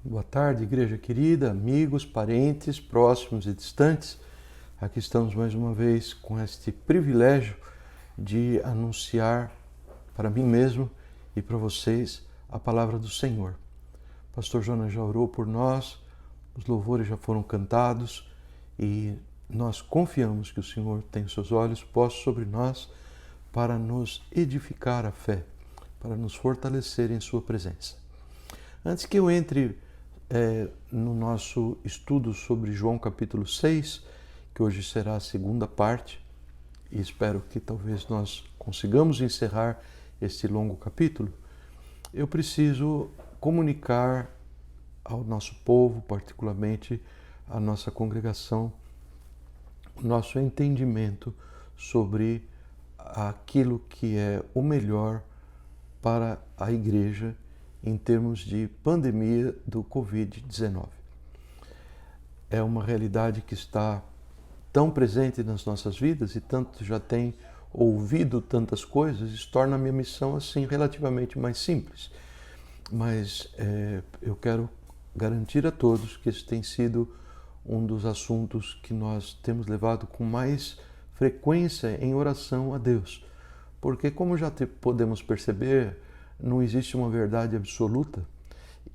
Boa tarde, igreja querida, amigos, parentes, próximos e distantes. Aqui estamos mais uma vez com este privilégio de anunciar para mim mesmo e para vocês a palavra do Senhor. O pastor Jonas já orou por nós, os louvores já foram cantados e nós confiamos que o Senhor tem os seus olhos postos sobre nós para nos edificar a fé, para nos fortalecer em sua presença. Antes que eu entre no nosso estudo sobre João capítulo 6, que hoje será a segunda parte, e espero que talvez nós consigamos encerrar este longo capítulo, eu preciso comunicar ao nosso povo, particularmente à nossa congregação, o nosso entendimento sobre aquilo que é o melhor para a igreja em termos de pandemia do Covid-19. É uma realidade que está tão presente nas nossas vidas e tanto já tem ouvido tantas coisas, isso torna a minha missão assim relativamente mais simples. Mas eu quero garantir a todos que esse tem sido um dos assuntos que nós temos levado com mais frequência em oração a Deus. Porque, como já podemos perceber, não existe uma verdade absoluta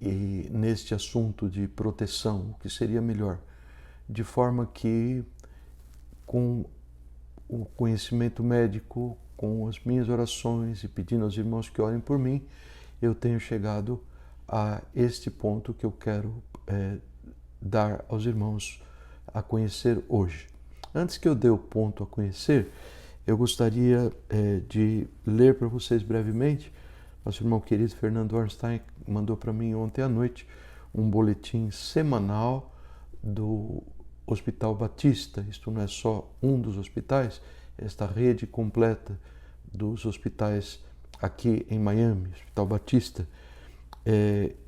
e neste assunto de proteção, o que seria melhor, de forma que com o conhecimento médico, com as minhas orações e pedindo aos irmãos que orem por mim, eu tenho chegado a este ponto que eu quero dar aos irmãos a conhecer hoje. Antes que eu dê o ponto a conhecer, eu gostaria de ler para vocês brevemente. Nosso irmão querido Fernando Ornstein mandou para mim ontem à noite um boletim semanal do Hospital Batista. Isto não é só um dos hospitais, é esta rede completa dos hospitais aqui em Miami, Hospital Batista.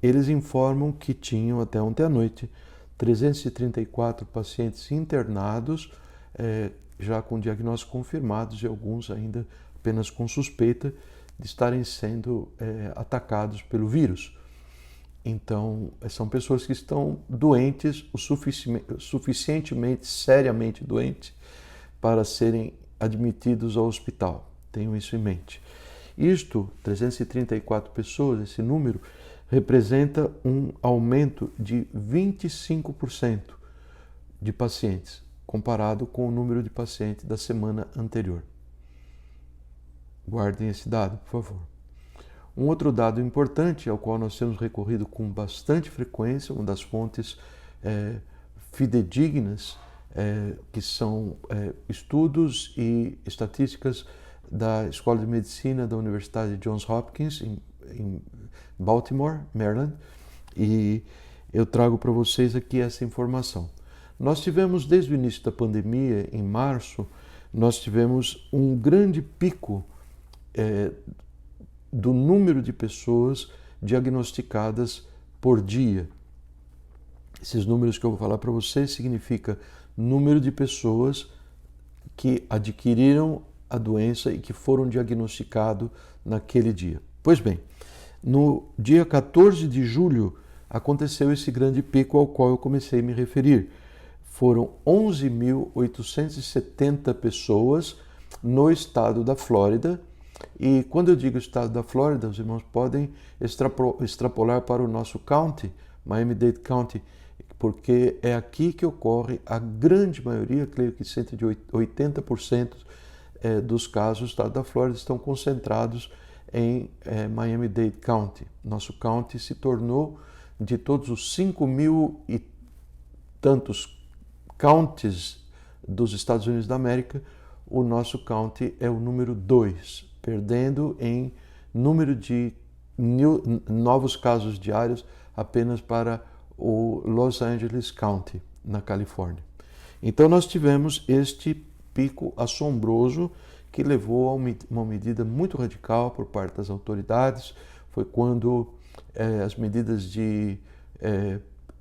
Eles informam que tinham até ontem à noite 334 pacientes internados, já com diagnósticos confirmados e alguns ainda apenas com suspeita de estarem sendo atacados pelo vírus. Então, são pessoas que estão doentes, suficientemente, seriamente doentes, para serem admitidos ao hospital. Tenham isso em mente. Isto, 334 pessoas, esse número, representa um aumento de 25% de pacientes, comparado com o número de pacientes da semana anterior. Guardem esse dado, por favor. Um outro dado importante, ao qual nós temos recorrido com bastante frequência, uma das fontes fidedignas, que são estudos e estatísticas da Escola de Medicina da Universidade Johns Hopkins, em Baltimore, Maryland, e eu trago para vocês aqui essa informação. Nós tivemos, desde o início da pandemia, em março, nós tivemos um grande pico do número de pessoas diagnosticadas por dia. Esses números que eu vou falar para vocês significa número de pessoas que adquiriram a doença e que foram diagnosticados naquele dia. Pois bem, no dia 14 de julho aconteceu esse grande pico ao qual eu comecei a me referir. Foram 11.870 pessoas no estado da Flórida. E quando eu digo estado da Flórida, os irmãos podem extrapolar para o nosso county, Miami-Dade County, porque é aqui que ocorre a grande maioria, creio que cerca de 80% dos casos do estado da Flórida estão concentrados em Miami-Dade County. Nosso county se tornou, de todos os 5.000 e tantos counties dos Estados Unidos da América, o nosso county é o número 2, perdendo em número de novos casos diários apenas para o Los Angeles County, na Califórnia. Então nós tivemos este pico assombroso que levou a uma medida muito radical por parte das autoridades. Foi quando as medidas de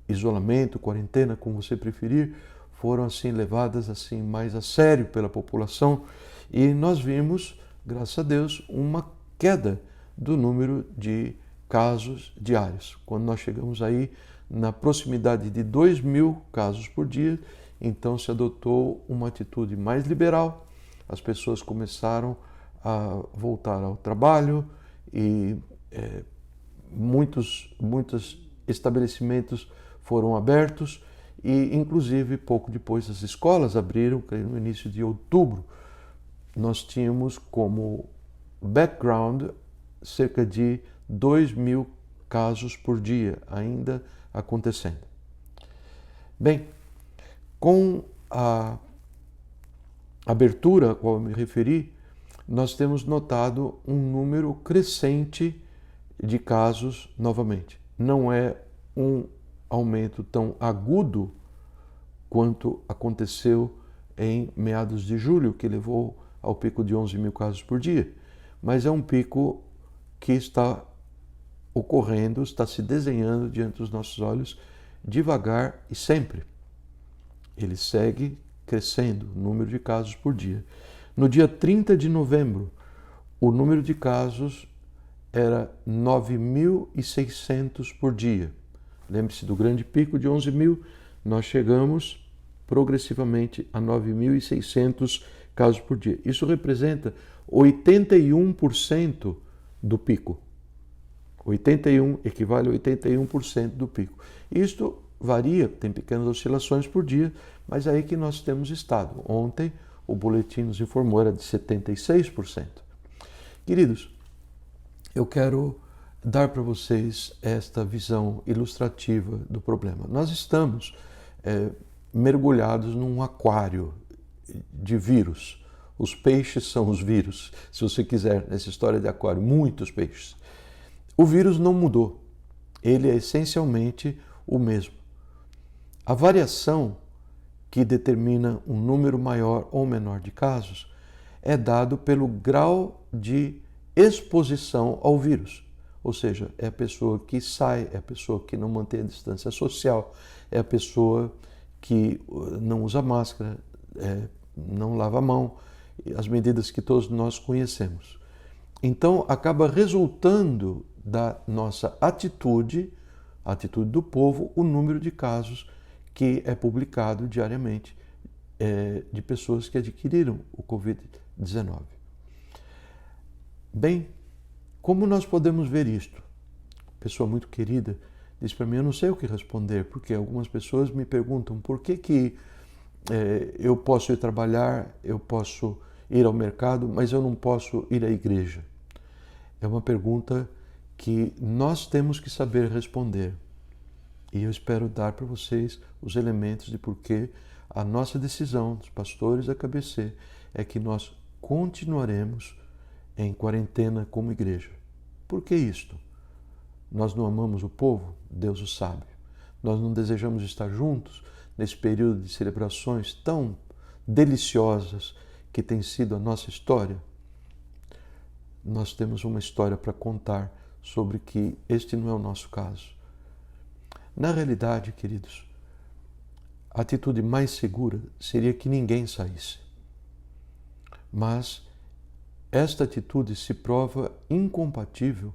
isolamento, quarentena, como você preferir, foram assim levadas assim mais a sério pela população e nós vimos, graças a Deus, uma queda do número de casos diários. Quando nós chegamos aí na proximidade de 2.000 casos por dia, então se adotou uma atitude mais liberal, as pessoas começaram a voltar ao trabalho e muitos estabelecimentos foram abertos e, inclusive, pouco depois as escolas abriram, no início de outubro. Nós tínhamos como background cerca de 2.000 casos por dia ainda acontecendo. Bem, com a abertura a qual eu me referi, nós temos notado um número crescente de casos novamente. Não é um aumento tão agudo quanto aconteceu em meados de julho, que levou ao pico de 11.000 casos por dia, mas é um pico que está ocorrendo, está se desenhando diante dos nossos olhos devagar e sempre. Ele segue crescendo, o número de casos por dia. No dia 30 de novembro, o número de casos era 9.600 por dia. Lembre-se do grande pico de 11.000, nós chegamos progressivamente a 9.600 casos por dia. Isso representa 81% do pico. 81 equivale a 81% do pico. Isto varia, tem pequenas oscilações por dia, mas é aí que nós temos estado. Ontem o boletim nos informou era de 76%. Queridos, eu quero dar para vocês esta visão ilustrativa do problema. Nós estamos mergulhados num aquário de vírus. Os peixes são os vírus, se você quiser, nessa história de aquário, muitos peixes. O vírus não mudou, ele é essencialmente o mesmo. A variação que determina um número maior ou menor de casos é dado pelo grau de exposição ao vírus. Ou seja, é a pessoa que sai, é a pessoa que não mantém a distância social, é a pessoa que não usa máscara, não lava a mão, as medidas que todos nós conhecemos. Então, acaba resultando da nossa atitude, a atitude do povo, o número de casos que é publicado diariamente de pessoas que adquiriram o Covid-19. Bem, como nós podemos ver isto? Pessoa muito querida disse para mim, eu não sei o que responder, porque algumas pessoas me perguntam por que eu posso ir trabalhar, eu posso ir ao mercado, mas eu não posso ir à igreja. É uma pergunta que nós temos que saber responder. E eu espero dar para vocês os elementos de por que a nossa decisão dos pastores da KBC é que nós continuaremos em quarentena como igreja. Por que isto? Nós não amamos o povo? Deus o sabe. Nós não desejamos estar juntos nesse período de celebrações tão deliciosas que tem sido a nossa história? Nós temos uma história para contar sobre que este não é o nosso caso. Na realidade, queridos, a atitude mais segura seria que ninguém saísse. Mas esta atitude se prova incompatível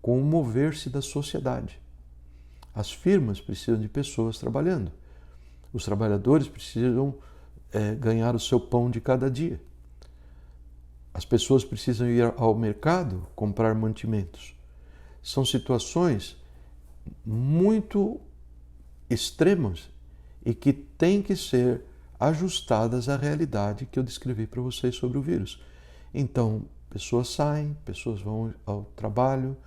com o mover-se da sociedade. As firmas precisam de pessoas trabalhando. Os trabalhadores precisam ganhar o seu pão de cada dia. As pessoas precisam ir ao mercado comprar mantimentos. São situações muito extremas e que têm que ser ajustadas à realidade que eu descrevi para vocês sobre o vírus. Então, pessoas saem, pessoas vão ao trabalho,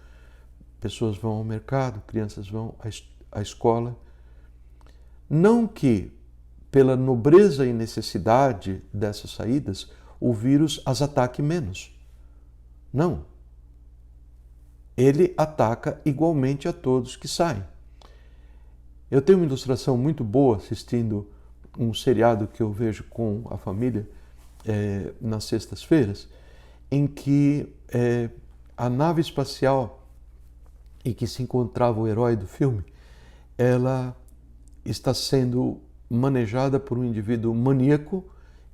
pessoas vão ao mercado, crianças vão à escola. Não que, pela nobreza e necessidade dessas saídas, o vírus as ataque menos. Não. Ele ataca igualmente a todos que saem. Eu tenho uma ilustração muito boa assistindo um seriado que eu vejo com a família nas sextas-feiras, em que a nave espacial em que se encontrava o herói do filme, ela está sendo manejada por um indivíduo maníaco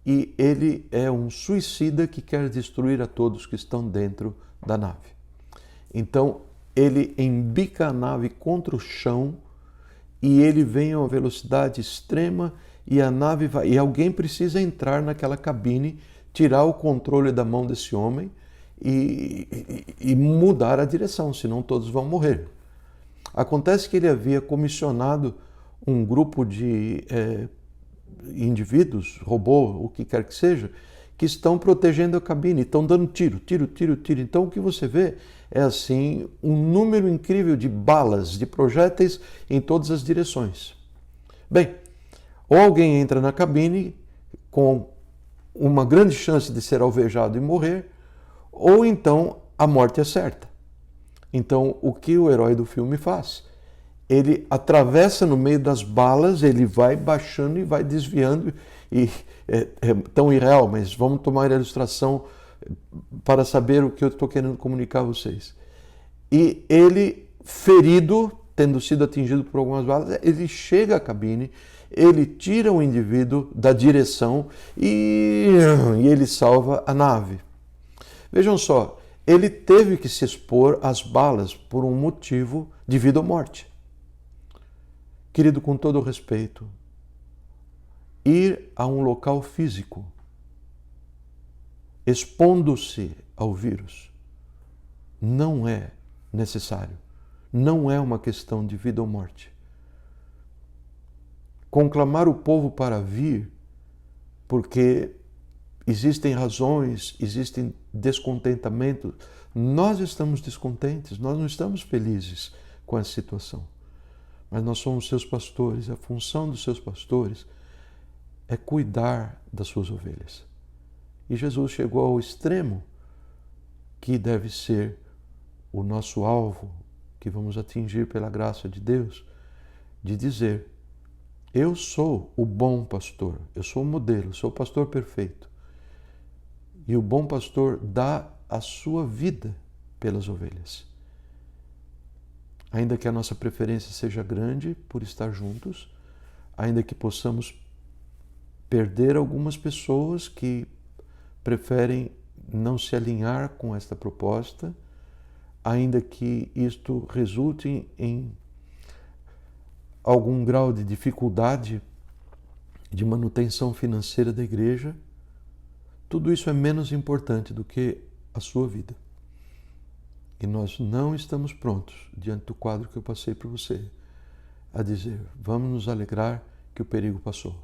e ele é um suicida que quer destruir a todos que estão dentro da nave. Então, ele embica a nave contra o chão e ele vem a uma velocidade extrema e a nave vai. E alguém precisa entrar naquela cabine, tirar o controle da mão desse homem e mudar a direção, senão todos vão morrer. Acontece que ele havia comissionado um grupo de indivíduos, robô, o que quer que seja, que estão protegendo a cabine, estão dando tiro. Então o que você vê é assim um número incrível de balas, de projéteis em todas as direções. Bem, ou alguém entra na cabine com uma grande chance de ser alvejado e morrer, ou então a morte é certa. Então o que o herói do filme faz? Ele atravessa no meio das balas, ele vai baixando e vai desviando, e é tão irreal, mas vamos tomar a ilustração para saber o que eu estou querendo comunicar a vocês. E ele, ferido, tendo sido atingido por algumas balas, ele chega à cabine, ele tira o indivíduo da direção e ele salva a nave. Vejam só, ele teve que se expor às balas por um motivo de vida ou morte. Querido, com todo o respeito, ir a um local físico, expondo-se ao vírus, não é necessário. Não é uma questão de vida ou morte. Conclamar o povo para vir, porque existem razões, existem descontentamentos. Nós estamos descontentes, nós não estamos felizes com essa situação. Mas nós somos seus pastores, a função dos seus pastores é cuidar das suas ovelhas. E Jesus chegou ao extremo que deve ser o nosso alvo, que vamos atingir pela graça de Deus, de dizer: eu sou o bom pastor, eu sou o modelo, eu sou o pastor perfeito. E o bom pastor dá a sua vida pelas ovelhas. Ainda que a nossa preferência seja grande por estar juntos, ainda que possamos perder algumas pessoas que preferem não se alinhar com esta proposta, ainda que isto resulte em algum grau de dificuldade de manutenção financeira da igreja, tudo isso é menos importante do que a sua vida. E nós não estamos prontos, diante do quadro que eu passei para você, a dizer: vamos nos alegrar que o perigo passou.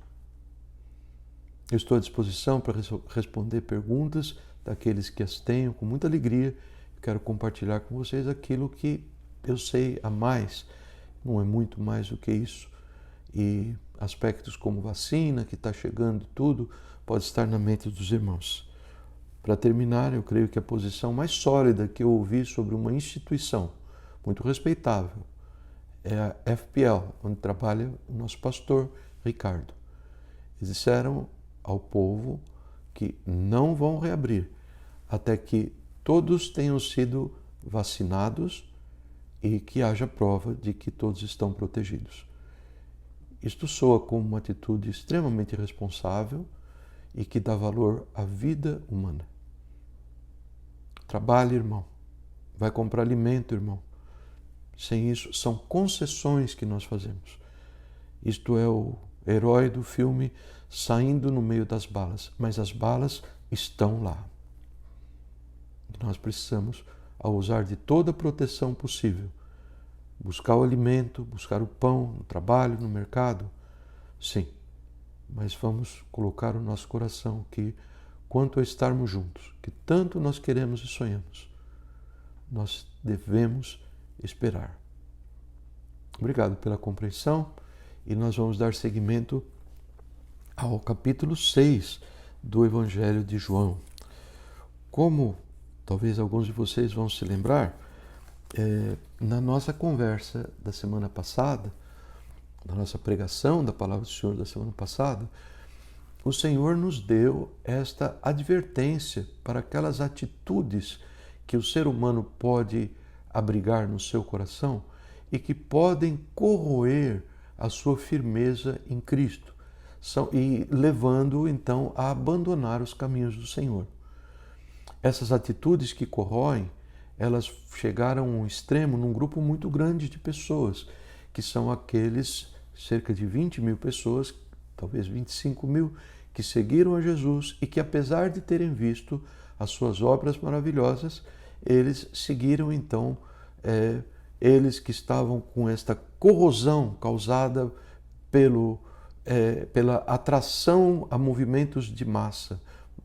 Eu estou à disposição para responder perguntas daqueles que as tenham com muita alegria. Quero compartilhar com vocês aquilo que eu sei a mais, não é muito mais do que isso. E aspectos como vacina, que está chegando, tudo pode estar na mente dos irmãos. Para terminar, eu creio que a posição mais sólida que eu ouvi sobre uma instituição muito respeitável é a FPL, onde trabalha o nosso pastor Ricardo. Eles disseram ao povo que não vão reabrir até que todos tenham sido vacinados e que haja prova de que todos estão protegidos. Isto soa como uma atitude extremamente irresponsável e que dá valor à vida humana. Trabalhe, irmão. Vai comprar alimento, irmão. Sem isso, são concessões que nós fazemos. Isto é o herói do filme saindo no meio das balas, mas as balas estão lá. Nós precisamos, ao usar de toda a proteção possível, buscar o alimento, buscar o pão no trabalho, no mercado, sim, mas vamos colocar o nosso coração que, quanto a estarmos juntos, que tanto nós queremos e sonhamos, nós devemos esperar. Obrigado pela compreensão e nós vamos dar seguimento ao capítulo 6 do Evangelho de João. Como talvez alguns de vocês vão se lembrar, na nossa conversa da semana passada, na nossa pregação da Palavra do Senhor da semana passada, o Senhor nos deu esta advertência para aquelas atitudes que o ser humano pode abrigar no seu coração e que podem corroer a sua firmeza em Cristo, e levando-o então a abandonar os caminhos do Senhor. Essas atitudes que corroem, elas chegaram a um extremo num grupo muito grande de pessoas, que são aqueles cerca de 20 mil pessoas, talvez 25 mil, que seguiram a Jesus e que, apesar de terem visto as suas obras maravilhosas, eles seguiram então, eles que estavam com esta corrosão causada pela atração a movimentos de massa.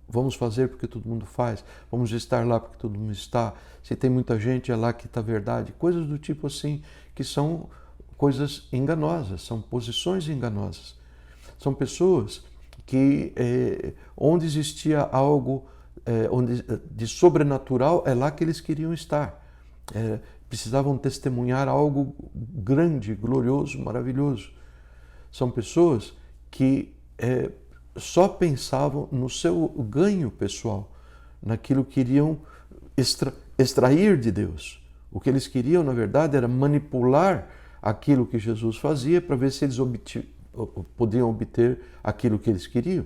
Vamos fazer porque todo mundo faz, vamos estar lá porque todo mundo está, se tem muita gente é lá que está a verdade, coisas do tipo assim, que são coisas enganosas, são posições enganosas. São pessoas que, onde existia algo de sobrenatural, é lá que eles queriam estar. Precisavam testemunhar algo grande, glorioso, maravilhoso. São pessoas que só pensavam no seu ganho pessoal, naquilo que queriam extrair de Deus. O que eles queriam, na verdade, era manipular aquilo que Jesus fazia para ver se eles podiam obter aquilo que eles queriam.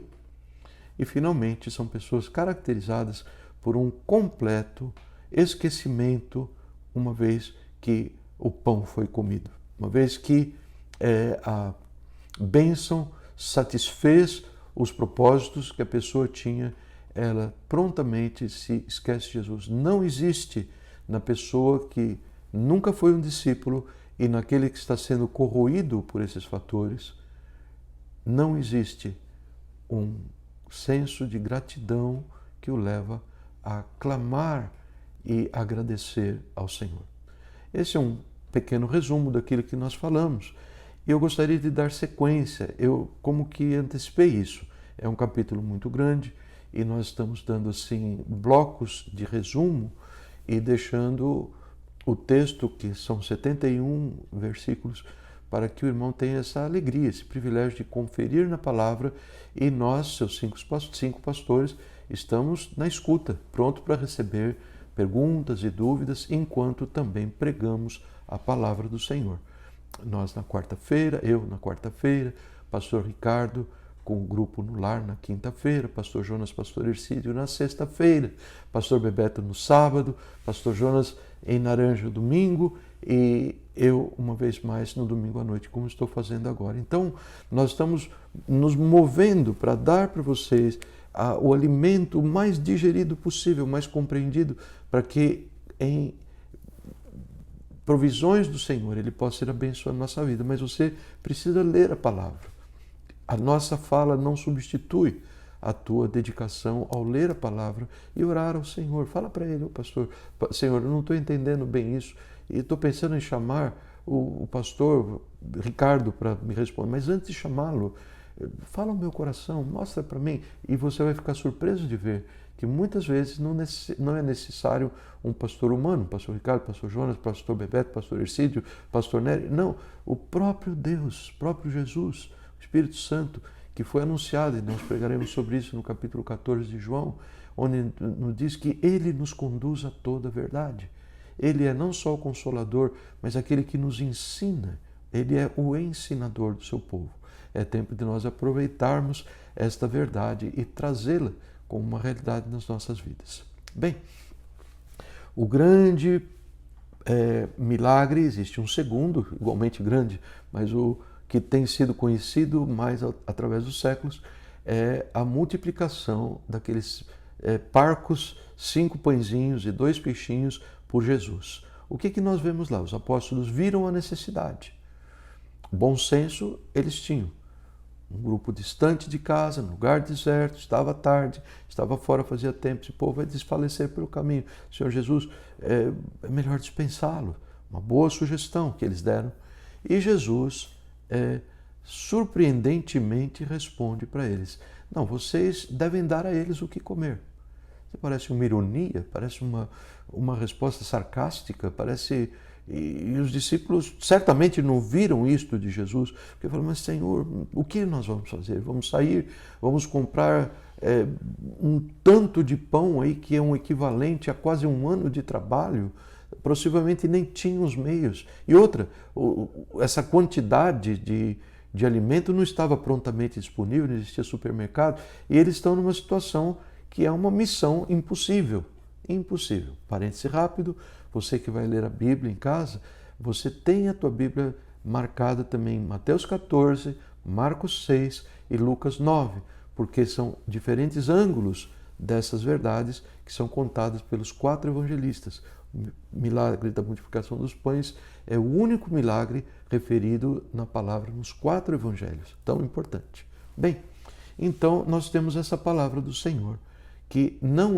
E, finalmente, são pessoas caracterizadas por um completo esquecimento, uma vez que o pão foi comido, uma vez que a bênção satisfez os propósitos que a pessoa tinha, ela prontamente se esquece de Jesus. Não existe na pessoa que nunca foi um discípulo e naquele que está sendo corroído por esses fatores, não existe um senso de gratidão que o leva a clamar e agradecer ao Senhor. Esse é um pequeno resumo daquilo que nós falamos. E eu gostaria de dar sequência, eu como que antecipei isso. É um capítulo muito grande e nós estamos dando assim blocos de resumo e deixando o texto, que são 71 versículos, para que o irmão tenha essa alegria, esse privilégio de conferir na palavra, e nós, seus cinco pastores, estamos na escuta, pronto para receber perguntas e dúvidas, enquanto também pregamos a palavra do Senhor. Nós na quarta-feira, eu na quarta-feira, pastor Ricardo com o grupo no lar na quinta-feira, pastor Jonas, pastor Ercídio na sexta-feira, pastor Bebeto no sábado, pastor Jonas em Naranja domingo e eu uma vez mais no domingo à noite, como estou fazendo agora. Então, nós estamos nos movendo para dar para vocês o alimento mais digerido possível, mais compreendido, para que em provisões do Senhor Ele possa ir abençoando a nossa vida. Mas você precisa ler a palavra. A nossa fala não substitui a tua dedicação ao ler a palavra e orar ao Senhor. Fala para Ele, pastor, Senhor, eu não estou entendendo bem isso e estou pensando em chamar o pastor Ricardo para me responder, mas antes de chamá-lo, fala o meu coração, mostra para mim, e você vai ficar surpreso de ver que muitas vezes não é necessário um pastor humano, pastor Ricardo, pastor Jonas, pastor Bebeto, pastor Ercídio, pastor Nery, não, o próprio Deus, o próprio Jesus, o Espírito Santo, que foi anunciado, e nós pregaremos sobre isso no capítulo 14 de João, onde nos diz que Ele nos conduz a toda a verdade. Ele é não só o Consolador, mas aquele que nos ensina. Ele é o ensinador do seu povo. É tempo de nós aproveitarmos esta verdade e trazê-la como uma realidade nas nossas vidas. Bem, o grande milagre, existe um segundo, igualmente grande, mas o que tem sido conhecido mais através dos séculos, é a multiplicação daqueles parcos, 5 pãezinhos e 2 peixinhos por Jesus. O que nós vemos lá? Os apóstolos viram a necessidade. Bom senso eles tinham. Um grupo distante de casa, num lugar deserto, estava tarde, estava fora, fazia tempo, esse povo vai desfalecer pelo caminho. Senhor Jesus, é melhor dispensá-lo. Uma boa sugestão que eles deram. E Jesus surpreendentemente responde para eles: não, vocês devem dar a eles o que comer. Parece uma ironia, parece uma resposta sarcástica, parece... E os discípulos certamente não viram isto de Jesus, porque falaram: mas Senhor, o que nós vamos fazer? Vamos sair, vamos comprar um tanto de pão aí que é um equivalente a quase um ano de trabalho, possivelmente nem tinham os meios. E outra, essa quantidade de alimento não estava prontamente disponível, não existia supermercado, e eles estão numa situação que é uma missão impossível. Impossível. Parêntese rápido, você que vai ler a Bíblia em casa, você tem a tua Bíblia marcada também em Mateus 14, Marcos 6 e Lucas 9, porque são diferentes ângulos dessas verdades que são contadas pelos 4 evangelistas. O milagre da multiplicação dos pães é o único milagre referido na palavra nos 4 evangelhos. Tão importante. Bem, então nós temos essa palavra do Senhor, que não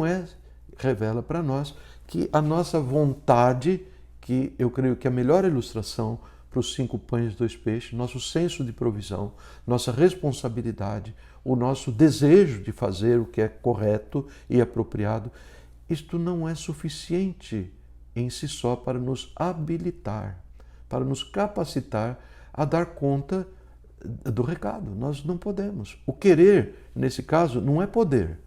revela para nós que a nossa vontade, que eu creio que é a melhor ilustração para os 5 pães e 2 peixes, nosso senso de provisão, nossa responsabilidade, o nosso desejo de fazer o que é correto e apropriado, isto não é suficiente em si só para nos habilitar, para nos capacitar a dar conta do recado. Nós não podemos. O querer, nesse caso, não é poder.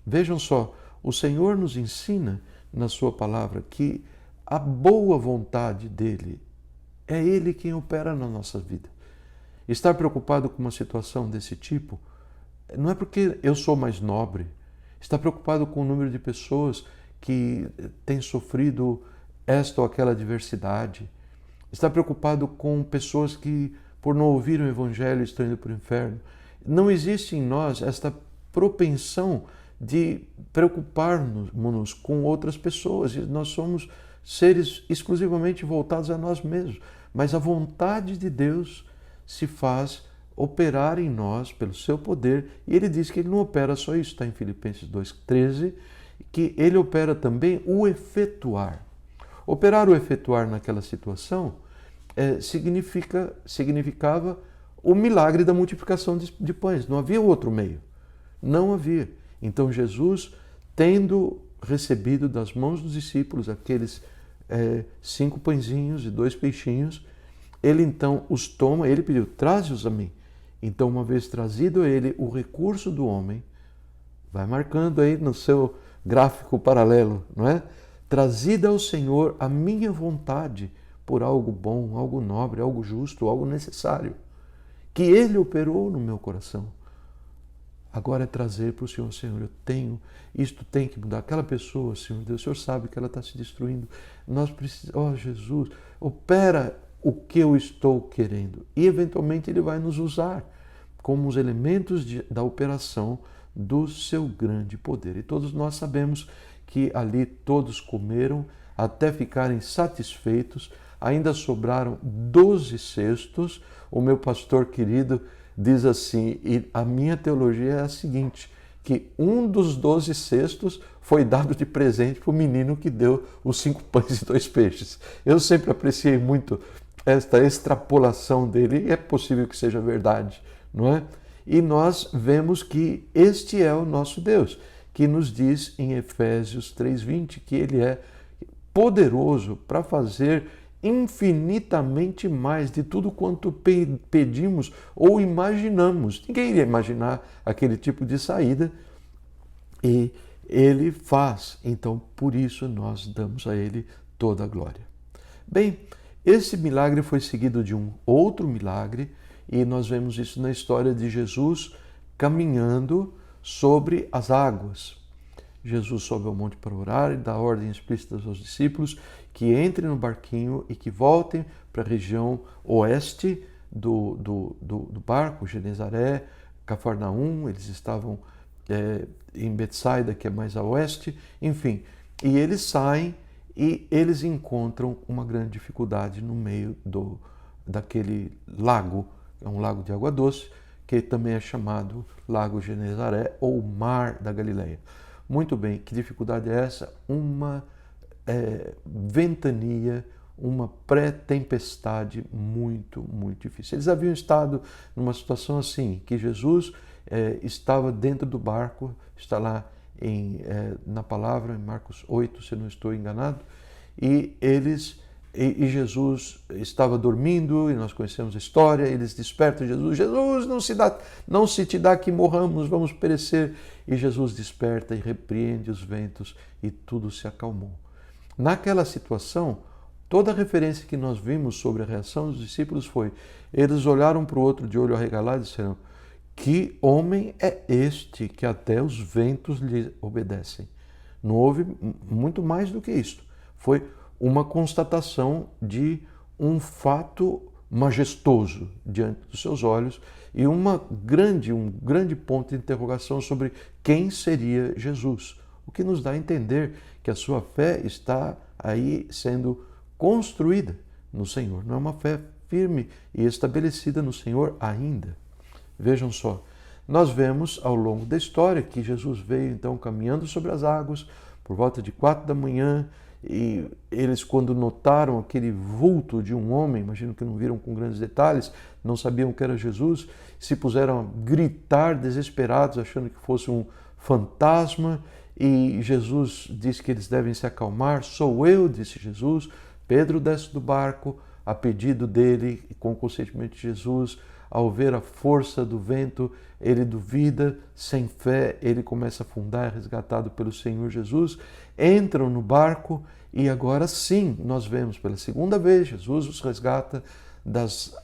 Vejam só, o Senhor nos ensina na sua palavra que a boa vontade dele é Ele quem opera na nossa vida. Estar preocupado com uma situação desse tipo não é porque eu sou mais nobre. Estar preocupado com o número de pessoas que têm sofrido esta ou aquela adversidade. Estar preocupado com pessoas que, por não ouvir o Evangelho, estão indo para o inferno. Não existe em nós esta propensão de preocupar-nos com outras pessoas. Nós somos seres exclusivamente voltados a nós mesmos. Mas a vontade de Deus se faz operar em nós pelo seu poder, e ele diz que ele não opera só isso, está em Filipenses 2,13, que ele opera também o efetuar. Operar o efetuar naquela situação significava o milagre da multiplicação de pães. Não havia outro meio. Não havia. Então Jesus, tendo recebido das mãos dos discípulos aqueles 5 pãezinhos e 2 peixinhos, ele então os toma, ele pediu, traze-os a mim. Então, uma vez trazido a ele o recurso do homem, vai marcando aí no seu gráfico paralelo, não é? Trazida ao Senhor a minha vontade por algo bom, algo nobre, algo justo, algo necessário, que Ele operou no meu coração. Agora é trazer para o Senhor, Senhor, eu tenho, isto tem que mudar. Aquela pessoa, Senhor Deus, o Senhor sabe que ela está se destruindo. Nós precisamos, Jesus, opera o que eu estou querendo. E eventualmente Ele vai nos usar como os elementos da operação do seu grande poder. E todos nós sabemos que ali todos comeram até ficarem satisfeitos. Ainda sobraram 12 cestos. O meu pastor querido diz assim, e a minha teologia é a seguinte, que um dos 12 cestos foi dado de presente para o menino que deu os 5 pães e 2 peixes. Eu sempre apreciei muito esta extrapolação dele, e é possível que seja verdade, não é? E nós vemos que este é o nosso Deus, que nos diz em Efésios 3:20 que Ele é poderoso para fazer infinitamente mais de tudo quanto pedimos ou imaginamos. Ninguém iria imaginar aquele tipo de saída, e Ele faz. Então, por isso, nós damos a Ele toda a glória. Bem, esse milagre foi seguido de um outro milagre, e nós vemos isso na história de Jesus caminhando sobre as águas. Jesus sobe ao monte para orar e dá ordem explícita aos discípulos que entrem no barquinho e que voltem para a região oeste do barco, Genezaré, Cafarnaum. Eles estavam em Betsaida, que é mais a oeste, enfim. E eles saem e eles encontram uma grande dificuldade no meio daquele lago, é um lago de água doce, que também é chamado Lago Genezaré ou Mar da Galileia. Muito bem, que dificuldade é essa? Uma ventania, uma pré-tempestade muito, muito difícil. Eles haviam estado numa situação assim, que Jesus estava dentro do barco, está lá na palavra, em Marcos 8, se não estou enganado, e Jesus estava dormindo, e nós conhecemos a história, eles despertam Jesus, não se te dá que morramos, vamos perecer. E Jesus desperta e repreende os ventos e tudo se acalmou. Naquela situação, toda a referência que nós vimos sobre a reação dos discípulos foi, eles olharam para o outro de olho arregalado e disseram, que homem é este que até os ventos lhe obedecem? Não houve muito mais do que isto. Foi uma constatação de um fato majestoso diante dos seus olhos e um grande ponto de interrogação sobre quem seria Jesus. O que nos dá a entender que a sua fé está aí sendo construída no Senhor. Não é uma fé firme e estabelecida no Senhor ainda. Vejam só, nós vemos ao longo da história que Jesus veio então caminhando sobre as águas por volta de 4 da manhã, e eles, quando notaram aquele vulto de um homem, imagino que não viram com grandes detalhes, não sabiam que era Jesus, se puseram a gritar desesperados, achando que fosse um fantasma, e Jesus disse que eles devem se acalmar. Sou eu, disse Jesus. Pedro desce do barco a pedido dele e com o consentimento de Jesus. Ao ver a força do vento, ele duvida, sem fé, ele começa a afundar, resgatado pelo Senhor Jesus. Entram no barco e agora sim nós vemos pela segunda vez Jesus os resgata das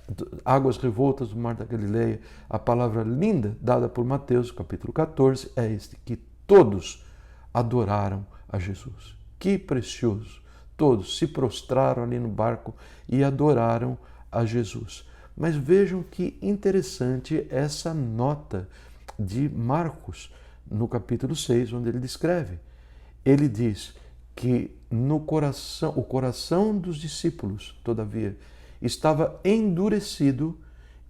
águas revoltas do mar da Galileia. A palavra linda dada por Mateus, capítulo 14, é este, que todos adoraram a Jesus. Que precioso! Todos se prostraram ali no barco e adoraram a Jesus. Mas vejam que interessante essa nota de Marcos, no capítulo 6, onde ele descreve. Ele diz que o coração dos discípulos, todavia, estava endurecido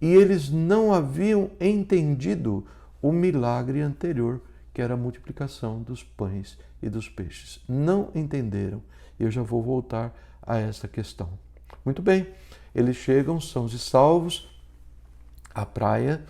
e eles não haviam entendido o milagre anterior, que era a multiplicação dos pães e dos peixes. Não entenderam. E eu já vou voltar a essa questão. Muito bem, eles chegam, sãos e salvos, à praia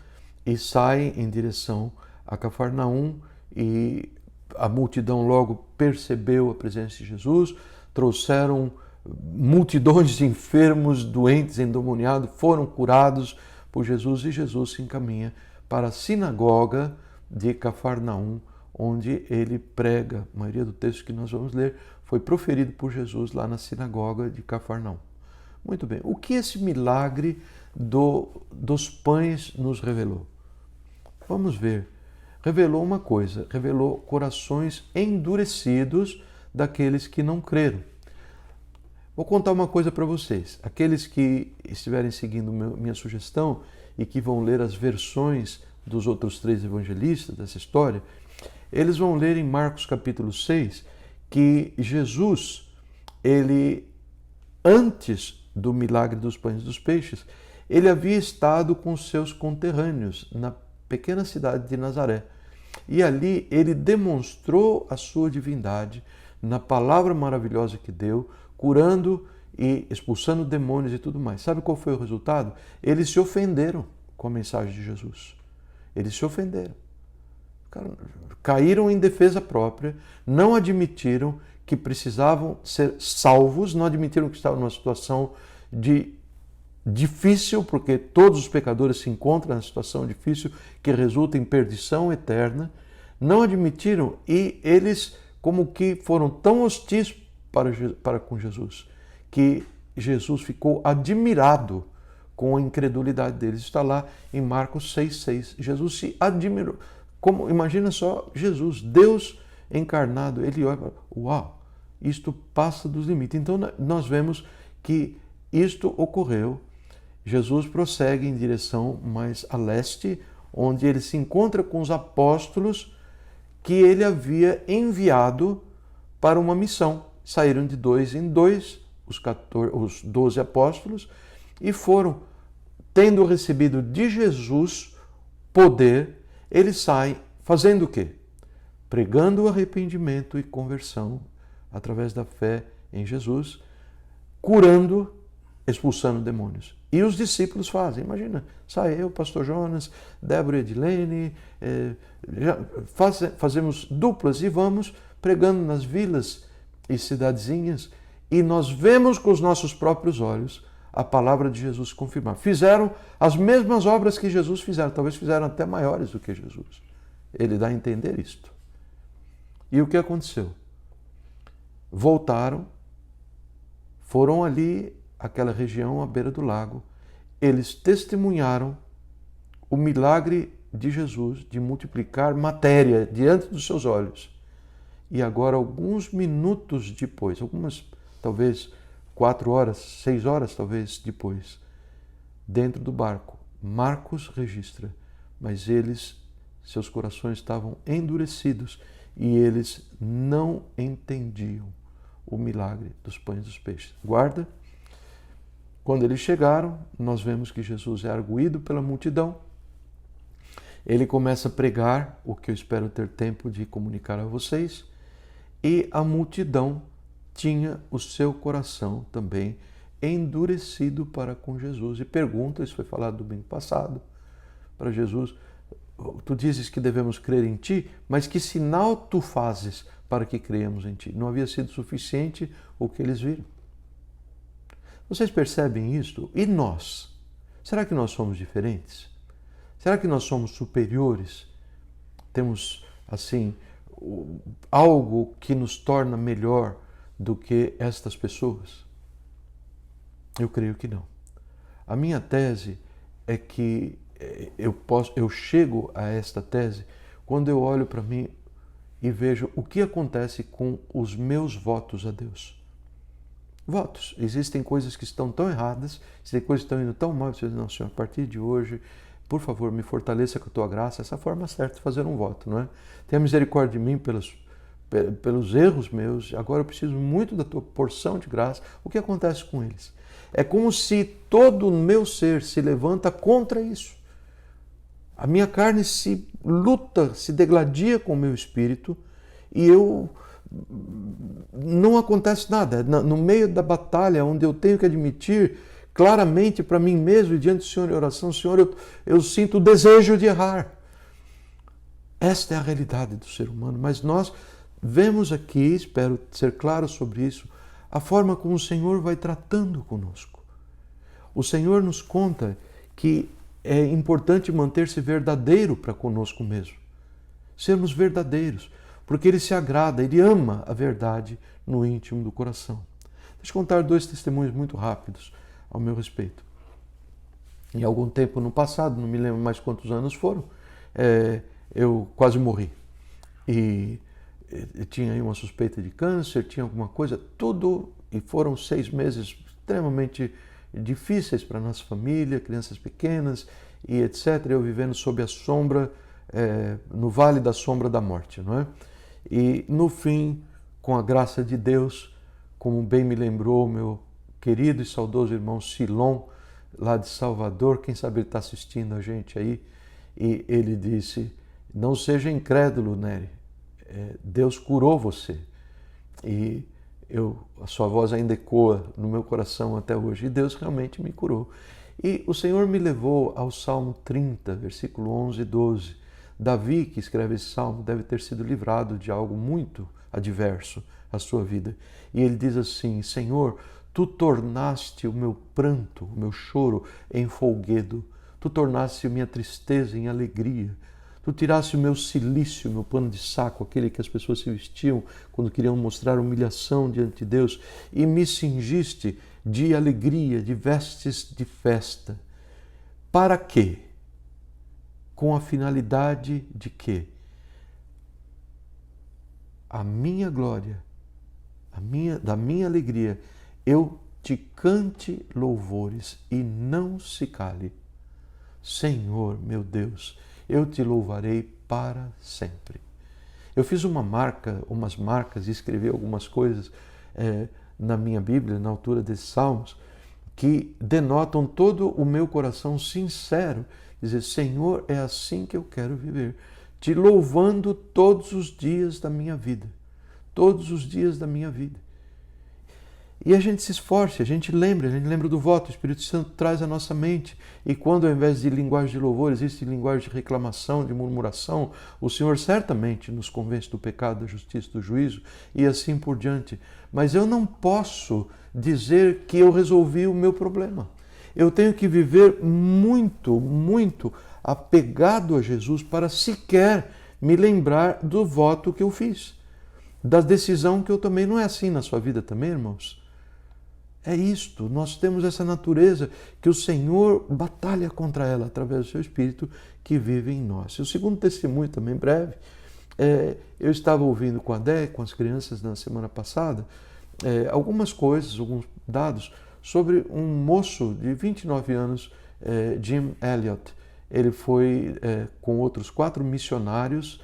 e saem em direção a Cafarnaum, e a multidão logo percebeu a presença de Jesus, trouxeram multidões de enfermos, doentes, endemoniados, foram curados por Jesus, e Jesus se encaminha para a sinagoga de Cafarnaum, onde ele prega. A maioria do texto que nós vamos ler foi proferido por Jesus lá na sinagoga de Cafarnaum. Muito bem, o que esse milagre dos pães nos revelou? Vamos ver. Revelou uma coisa, revelou corações endurecidos daqueles que não creram. Vou contar uma coisa para vocês. Aqueles que estiverem seguindo minha sugestão e que vão ler as versões dos outros 3 evangelistas dessa história, eles vão ler em Marcos capítulo 6 que Jesus, ele, antes do milagre dos pães e dos peixes, ele havia estado com seus conterrâneos na pequena cidade de Nazaré. E ali ele demonstrou a sua divindade na palavra maravilhosa que deu, curando e expulsando demônios e tudo mais. Sabe qual foi o resultado? Eles se ofenderam com a mensagem de Jesus. Eles se ofenderam. Caíram em defesa própria, não admitiram que precisavam ser salvos, não admitiram que estavam numa situação difícil, porque todos os pecadores se encontram na situação difícil que resulta em perdição eterna, não admitiram, e eles como que foram tão hostis para com Jesus, que Jesus ficou admirado com a incredulidade deles. Está lá em Marcos 6,6. Jesus se admirou. Imagina só Jesus, Deus encarnado, ele olha, uau, isto passa dos limites. Então nós vemos que isto ocorreu. Jesus prossegue em direção mais a leste, onde ele se encontra com os apóstolos que ele havia enviado para uma missão. Saíram de 2 em 2, os 12 apóstolos, e foram, tendo recebido de Jesus poder, eles saem fazendo o quê? Pregando o arrependimento e conversão através da fé em Jesus, curando, expulsando demônios. E os discípulos fazem, imagina, sai eu, pastor Jonas, Débora e Edilene, fazemos duplas e vamos pregando nas vilas e cidadezinhas, e nós vemos com os nossos próprios olhos a palavra de Jesus confirmar. Fizeram as mesmas obras que Jesus fizeram, talvez fizeram até maiores do que Jesus. Ele dá a entender isto. E o que aconteceu? Voltaram, foram ali, aquela região à beira do lago, eles testemunharam o milagre de Jesus de multiplicar matéria diante dos seus olhos. E agora, alguns minutos depois, algumas talvez 4 horas, 6 horas talvez depois, dentro do barco. Marcos registra, mas seus corações estavam endurecidos e eles não entendiam o milagre dos pães e dos peixes. Guarda, quando eles chegaram, nós vemos que Jesus é arguído pela multidão. Ele começa a pregar, o que eu espero ter tempo de comunicar a vocês, e a multidão tinha o seu coração também endurecido para com Jesus. E pergunta, isso foi falado domingo passado, para Jesus: tu dizes que devemos crer em ti, mas que sinal tu fazes para que creiamos em ti? Não havia sido suficiente o que eles viram. Vocês percebem isto? E nós? Será que nós somos diferentes? Será que nós somos superiores? Temos, assim, algo que nos torna melhor do que estas pessoas? Eu creio que não. A minha tese é que eu chego a esta tese quando eu olho para mim e vejo o que acontece com os meus votos a Deus. Votos. Existem coisas que estão tão erradas, existem coisas que estão indo tão mal. Você diz: não, Senhor, a partir de hoje, por favor, me fortaleça com a tua graça. Essa é a forma certa de fazer um voto, não é? Tenha misericórdia de mim pelos erros meus. Agora eu preciso muito da tua porção de graça. O que acontece com eles? É como se todo o meu ser se levanta contra isso. A minha carne se luta, se degladia com o meu espírito e não acontece nada. No meio da batalha, onde eu tenho que admitir claramente para mim mesmo e diante do Senhor em oração: Senhor, eu sinto o desejo de errar. Esta é a realidade do ser humano, mas nós vemos aqui, espero ser claro sobre isso, a forma como o Senhor vai tratando conosco. O Senhor nos conta que é importante manter-se verdadeiro para conosco mesmo. Sermos verdadeiros, porque Ele se agrada, Ele ama a verdade no íntimo do coração. Deixa eu contar 2 testemunhos muito rápidos ao meu respeito. Em algum tempo no passado, não me lembro mais quantos anos foram, eu quase morri. E tinha aí uma suspeita de câncer, tinha alguma coisa, tudo, e foram 6 meses extremamente difíceis para a nossa família, crianças pequenas e etc. Eu vivendo sob a sombra, no vale da sombra da morte, não é? E no fim, com a graça de Deus, como bem me lembrou meu querido e saudoso irmão Silon, lá de Salvador, quem sabe ele está assistindo a gente aí, e ele disse: não seja incrédulo, Nery, Deus curou você. E a sua voz ainda ecoa no meu coração até hoje, e Deus realmente me curou. E o Senhor me levou ao Salmo 30, versículo 11 e 12. Davi, que escreve esse salmo, deve ter sido livrado de algo muito adverso à sua vida. E ele diz assim: Senhor, tu tornaste o meu pranto, o meu choro em folguedo, tu tornaste a minha tristeza em alegria. Tu tiraste o meu cilício, meu pano de saco, aquele que as pessoas se vestiam quando queriam mostrar humilhação diante de Deus, e me cingiste de alegria, de vestes de festa. Para quê? Com a finalidade de que a minha glória, da minha alegria, eu te cante louvores e não se cale. Senhor, meu Deus, eu te louvarei para sempre. Eu fiz umas marcas e escrevi algumas coisas na minha Bíblia, na altura desses salmos, que denotam todo o meu coração sincero. Dizer: Senhor, é assim que eu quero viver, te louvando todos os dias da minha vida. Todos os dias da minha vida. E a gente se esforça, a gente lembra do voto, o Espírito Santo traz à nossa mente. E quando ao invés de linguagem de louvor existe linguagem de reclamação, de murmuração, o Senhor certamente nos convence do pecado, da justiça, do juízo e assim por diante. Mas eu não posso dizer que eu resolvi o meu problema. Eu tenho que viver muito, muito apegado a Jesus para sequer me lembrar do voto que eu fiz, da decisão que eu tomei. Não é assim na sua vida também, irmãos? É isto, nós temos essa natureza que o Senhor batalha contra ela através do seu Espírito que vive em nós. E o segundo testemunho, também breve, eu estava ouvindo com a Dé, com as crianças na semana passada, algumas coisas, alguns dados sobre um moço de 29 anos, Jim Elliot. Ele foi, com outros 4 missionários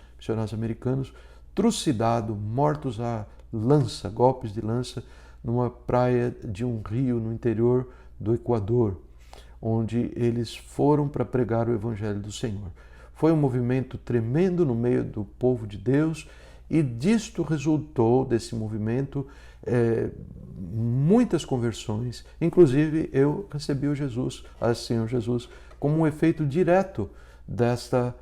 americanos, trucidado, mortos a lança, golpes de lança, numa praia de um rio no interior do Equador, onde eles foram para pregar o Evangelho do Senhor. Foi um movimento tremendo no meio do povo de Deus, e disto resultou, desse movimento, muitas conversões. Inclusive, eu recebi o Senhor Jesus, como um efeito direto desta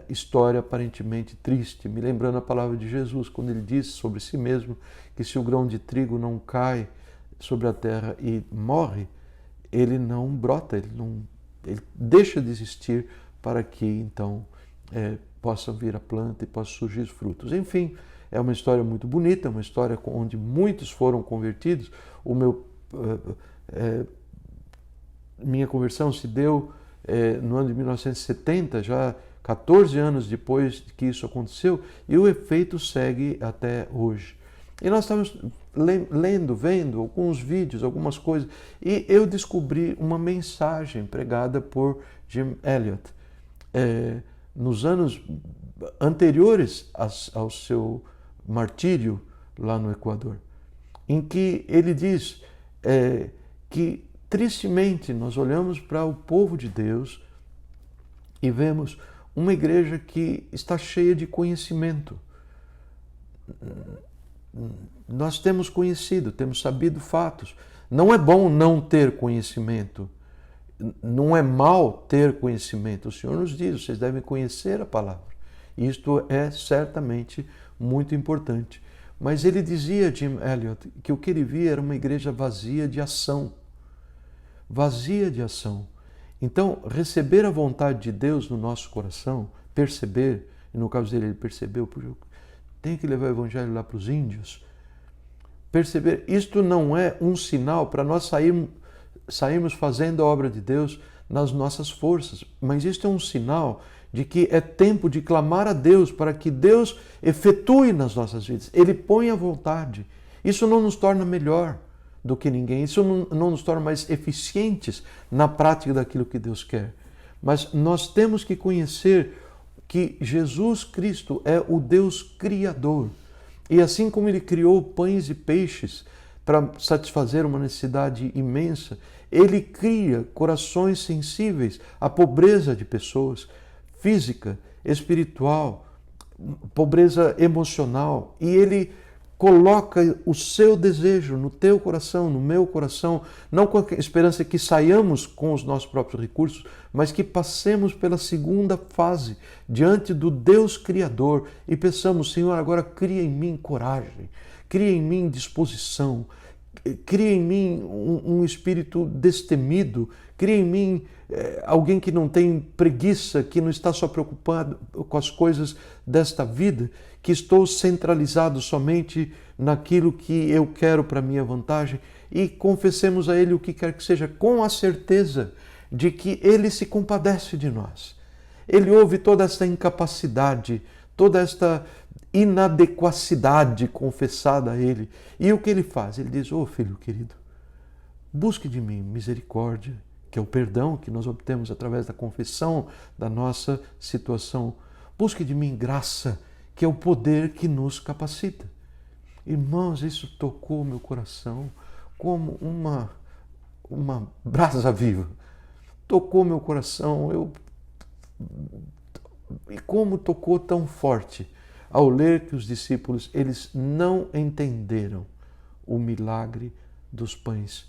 história aparentemente triste, me lembrando a palavra de Jesus, quando ele disse sobre si mesmo que se o grão de trigo não cai sobre a terra e morre, ele não brota, ele deixa de existir para que então possa vir a planta e possa surgir os frutos. Enfim, é uma história muito bonita, uma história onde muitos foram convertidos. Minha conversão se deu no ano de 1970, já 14 anos depois que isso aconteceu, e o efeito segue até hoje. E nós estamos vendo alguns vídeos, algumas coisas, e eu descobri uma mensagem pregada por Jim Elliot nos anos anteriores ao seu martírio lá no Equador, em que ele diz que, tristemente, nós olhamos para o povo de Deus e vemos uma igreja que está cheia de conhecimento. Nós temos conhecido, temos sabido fatos. Não é bom não ter conhecimento. Não é mal ter conhecimento. O Senhor nos diz, vocês devem conhecer a palavra. Isto é certamente muito importante. Mas ele dizia, Jim Elliot, que o que ele via era uma igreja vazia de ação. Vazia de ação. Então, receber a vontade de Deus no nosso coração, perceber, e no caso dele ele percebeu, porque tem que levar o evangelho lá para os índios, perceber, isto não é um sinal para nós sairmos fazendo a obra de Deus nas nossas forças, mas isto é um sinal de que é tempo de clamar a Deus para que Deus efetue nas nossas vidas. Ele põe a vontade. Isso não nos torna melhor do que ninguém. Isso não nos torna mais eficientes na prática daquilo que Deus quer. Mas nós temos que conhecer que Jesus Cristo é o Deus Criador. E assim como Ele criou pães e peixes para satisfazer uma necessidade imensa, Ele cria corações sensíveis à pobreza de pessoas, física, espiritual, pobreza emocional. E Ele coloca o seu desejo no teu coração, no meu coração, não com a esperança que saiamos com os nossos próprios recursos, mas que passemos pela segunda fase, diante do Deus Criador, e peçamos, Senhor, agora cria em mim coragem, cria em mim disposição, cria em mim um espírito destemido, cria em mim alguém que não tem preguiça, que não está só preocupado com as coisas desta vida, que estou centralizado somente naquilo que eu quero para minha vantagem, e confessemos a Ele o que quer que seja, com a certeza de que Ele se compadece de nós. Ele ouve toda esta incapacidade, toda esta inadequacidade confessada a Ele. E o que Ele faz? Ele diz, filho querido, busque de mim misericórdia, que é o perdão que nós obtemos através da confissão da nossa situação. Busque de mim graça, que é o poder que nos capacita. Irmãos, isso tocou meu coração como uma brasa viva. Tocou meu coração, e como tocou tão forte ao ler que os discípulos, eles não entenderam o milagre dos pães.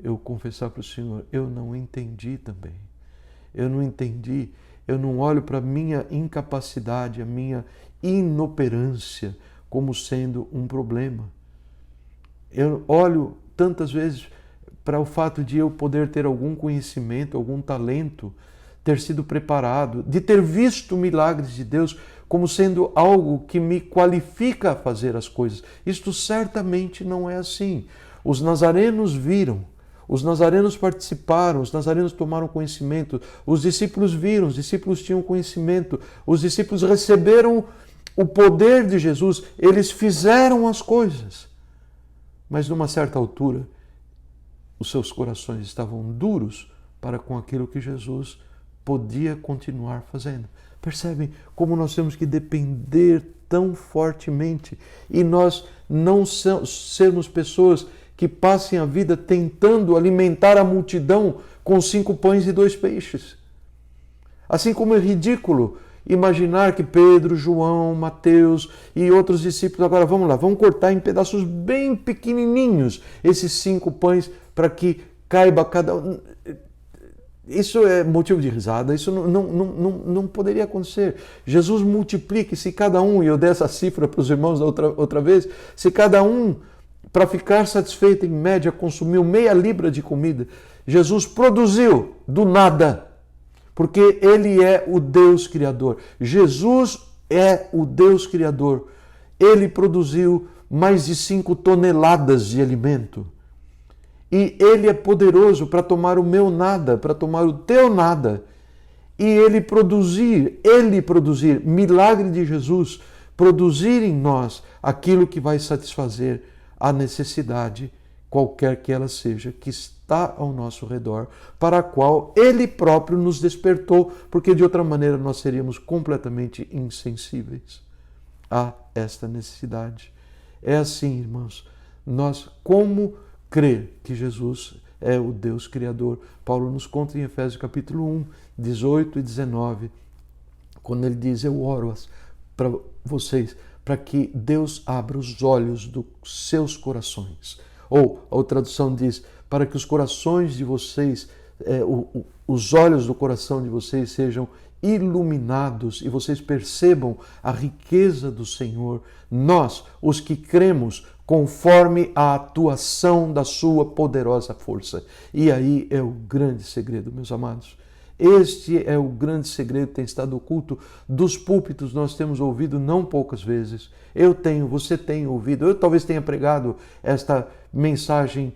Eu confessar para o Senhor, eu não entendi também. Eu não entendi, eu não olho para a minha incapacidade, a minha inoperância como sendo um problema. Eu olho tantas vezes para o fato de eu poder ter algum conhecimento, algum talento, ter sido preparado, de ter visto milagres de Deus como sendo algo que me qualifica a fazer as coisas. Isto certamente não é assim. Os nazarenos viram, os nazarenos participaram, os nazarenos tomaram conhecimento, os discípulos viram, os discípulos tinham conhecimento, os discípulos receberam o poder de Jesus, eles fizeram as coisas. mas numa certa altura os seus corações estavam duros para com aquilo que Jesus podia continuar fazendo. Percebem como nós temos que depender tão fortemente e nós não sermos pessoas que passem a vida tentando alimentar a multidão com 5 pães e 2 peixes. Assim como é ridículo imaginar que Pedro, João, Mateus e outros discípulos, agora vamos lá, vamos cortar em pedaços bem pequenininhos esses 5 pães para que caiba cada um. Isso é motivo de risada, isso não poderia acontecer. Jesus multiplica, se cada um, e eu dei essa cifra para os irmãos da outra vez, se cada um, para ficar satisfeito, em média, consumiu meia libra de comida, Jesus produziu do nada, porque Ele é o Deus Criador. Jesus é o Deus Criador. Ele produziu mais de 5 toneladas de alimento. E Ele é poderoso para tomar o meu nada, para tomar o teu nada. E Ele produzir, milagre de Jesus, produzir em nós aquilo que vai satisfazer a necessidade, qualquer que ela seja, que está ao nosso redor, para a qual Ele próprio nos despertou, porque de outra maneira nós seríamos completamente insensíveis a esta necessidade. É assim, irmãos, nós como crer que Jesus é o Deus Criador. Paulo nos conta em Efésios capítulo 1, 18 e 19, quando ele diz, eu oro para vocês, para que Deus abra os olhos dos seus corações. Ou, a outra tradução diz, para que os corações de vocês, os olhos do coração de vocês sejam iluminados e vocês percebam a riqueza do Senhor, nós, os que cremos, conforme a atuação da sua poderosa força. E aí é o grande segredo, meus amados. Este é o grande segredo que tem estado oculto dos púlpitos, nós temos ouvido não poucas vezes. Você tem ouvido, eu talvez tenha pregado esta mensagem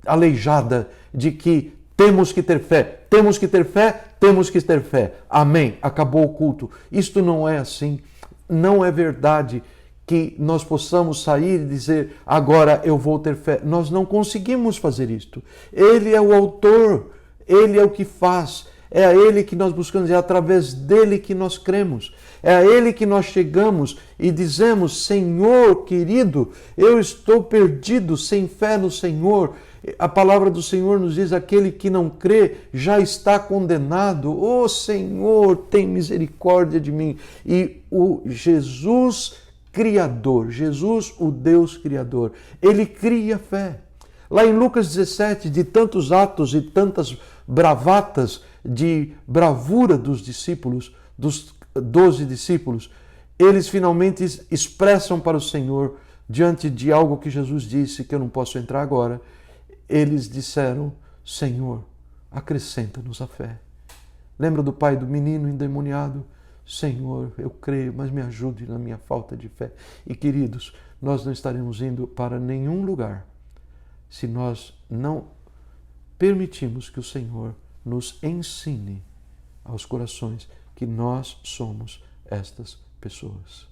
aleijada de que temos que ter fé, temos que ter fé, temos que ter fé. Amém. Acabou o culto. Isto não é assim. Não é verdade que nós possamos sair e dizer, agora eu vou ter fé. Nós não conseguimos fazer isto. Ele é o autor, Ele é o que faz, é a Ele que nós buscamos, é através dEle que nós cremos, é a Ele que nós chegamos e dizemos, Senhor querido, eu estou perdido sem fé no Senhor. A palavra do Senhor nos diz, aquele que não crê já está condenado. Ô Senhor, tem misericórdia de mim. E o Jesus Criador, Jesus, o Deus Criador, Ele cria fé. Lá em Lucas 17, de tantos atos e tantas bravatas de bravura dos discípulos, dos 12 discípulos, eles finalmente expressam para o Senhor, diante de algo que Jesus disse, que eu não posso entrar agora, eles disseram, Senhor, acrescenta-nos a fé. Lembra do pai do menino endemoniado? Senhor, eu creio, mas me ajude na minha falta de fé. E queridos, nós não estaremos indo para nenhum lugar se nós não permitimos que o Senhor nos ensine aos corações que nós somos estas pessoas.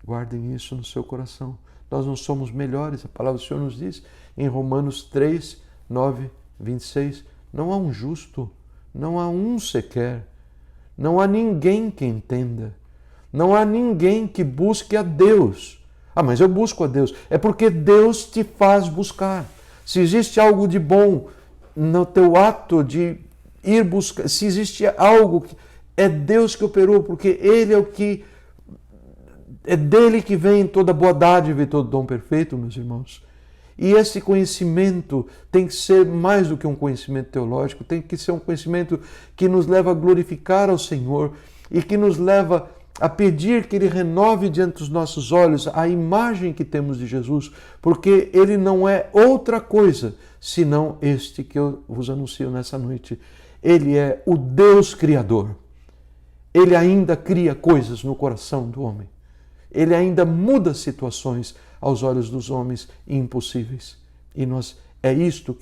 Guardem isso no seu coração. Nós não somos melhores. A palavra do Senhor nos diz em Romanos 3, 9, 26, não há um justo, não há um sequer, não há ninguém que entenda, não há ninguém que busque a Deus. Ah, mas eu busco a Deus. É porque Deus te faz buscar. Se existe algo de bom no teu ato de ir buscar, se existe algo, é Deus que operou, porque Ele é o que, é dele que vem toda boa dádiva e todo dom perfeito, meus irmãos. E esse conhecimento tem que ser mais do que um conhecimento teológico, tem que ser um conhecimento que nos leva a glorificar ao Senhor e que nos leva a pedir que Ele renove diante dos nossos olhos a imagem que temos de Jesus, porque Ele não é outra coisa senão este que eu vos anuncio nessa noite. Ele é o Deus Criador. Ele ainda cria coisas no coração do homem. Ele ainda muda situações aos olhos dos homens impossíveis. E é isto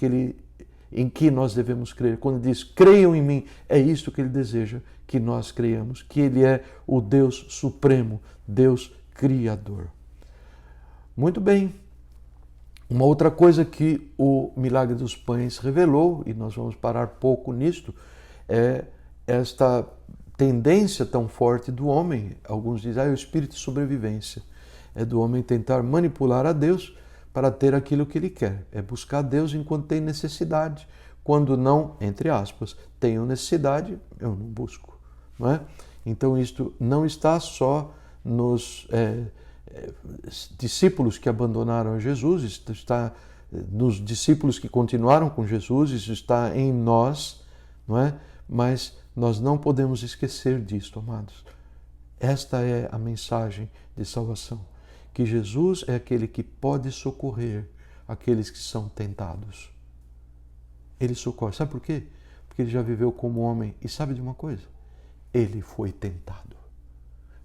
em que nós devemos crer. Quando diz, creiam em mim, é isto que Ele deseja que nós creiamos, que Ele é o Deus Supremo, Deus Criador. Muito bem, Uma outra coisa que o milagre dos pães revelou, e nós vamos parar pouco nisto, é esta tendência tão forte do homem. Alguns dizem, é o espírito de sobrevivência. É do homem tentar manipular a Deus para ter aquilo que ele quer. É buscar Deus enquanto tem necessidade. Quando não, entre aspas, tenho necessidade, eu não busco. Não é? Então isto não está só nos discípulos que abandonaram Jesus, isto está nos discípulos que continuaram com Jesus, isso está em nós, não é? Mas nós não podemos esquecer disto, amados. Esta é a mensagem de salvação, que Jesus é aquele que pode socorrer aqueles que são tentados. Ele socorre. Sabe por quê? Porque ele já viveu como homem. E sabe de uma coisa? Ele foi tentado.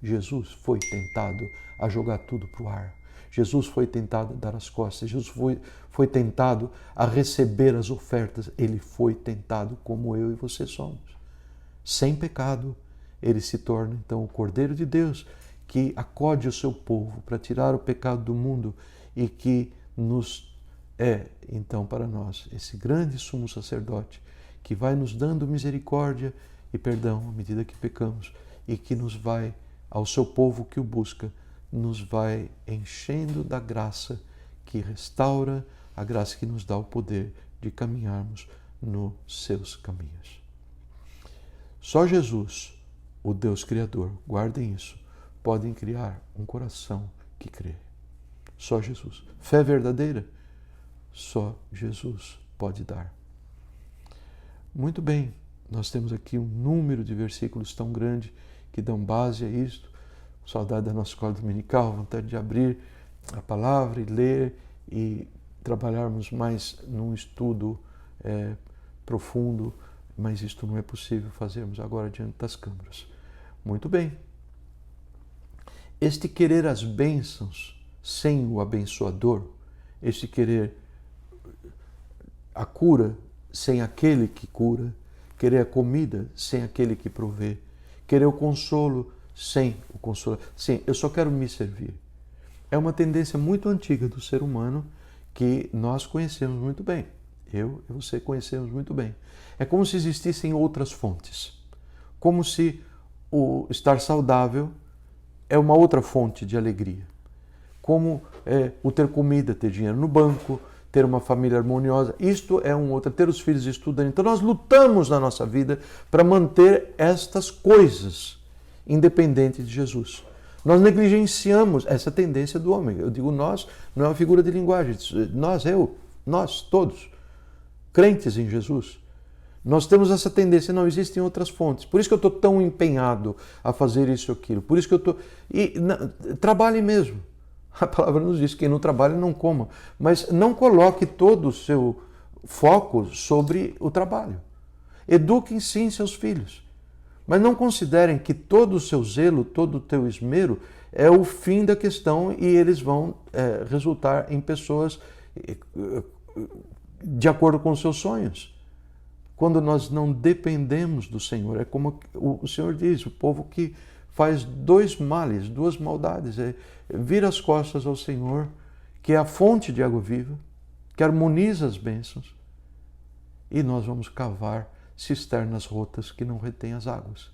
Jesus foi tentado a jogar tudo para o ar. Jesus foi tentado a dar as costas. Jesus foi tentado a receber as ofertas. Ele foi tentado como eu e você somos. Sem pecado, ele se torna então o Cordeiro de Deus que acode o seu povo para tirar o pecado do mundo e que nos então, para nós, esse grande sumo sacerdote que vai nos dando misericórdia e perdão à medida que pecamos e que nos vai, ao seu povo que o busca, nos vai enchendo da graça que restaura, a graça que nos dá o poder de caminharmos nos seus caminhos. Só Jesus, o Deus Criador, guardem isso, podem criar um coração que crê. Só Jesus. Fé verdadeira, só Jesus pode dar. Muito bem, nós temos aqui um número de versículos tão grande que dão base a isto. Saudade da nossa escola dominical, vontade de abrir a palavra e ler e trabalharmos mais num estudo profundo, mas isto não é possível fazermos agora diante das câmeras. Muito bem. Este querer as bênçãos sem o abençoador, este querer a cura sem aquele que cura, querer a comida sem aquele que provê, querer o consolo sem o consolador. Sim, eu só quero me servir. É uma tendência muito antiga do ser humano que nós conhecemos muito bem. Eu e você conhecemos muito bem. É como se existissem outras fontes. Como se o estar saudável é uma outra fonte de alegria. Como o ter comida, ter dinheiro no banco, ter uma família harmoniosa. Isto é um outro, ter os filhos estudando. Então nós lutamos na nossa vida para manter estas coisas independente de Jesus. Nós negligenciamos essa tendência do homem. Eu digo nós, não é uma figura de linguagem. Nós, nós todos, crentes em Jesus, nós temos essa tendência, não existem outras fontes. Por isso que eu estou tão empenhado a fazer isso ou aquilo. Por isso que eu estou... trabalhe mesmo. A palavra nos diz, quem não trabalha não coma. Mas não coloque todo o seu foco sobre o trabalho. Eduquem sim seus filhos. Mas não considerem que todo o seu zelo, todo o teu esmero é o fim da questão e eles vão resultar em pessoas de acordo com os seus sonhos. Quando nós não dependemos do Senhor, é como o Senhor diz, o povo que faz dois males, duas maldades, vira as costas ao Senhor, que é a fonte de água viva, que harmoniza as bênçãos, e nós vamos cavar cisternas rotas que não retêm as águas.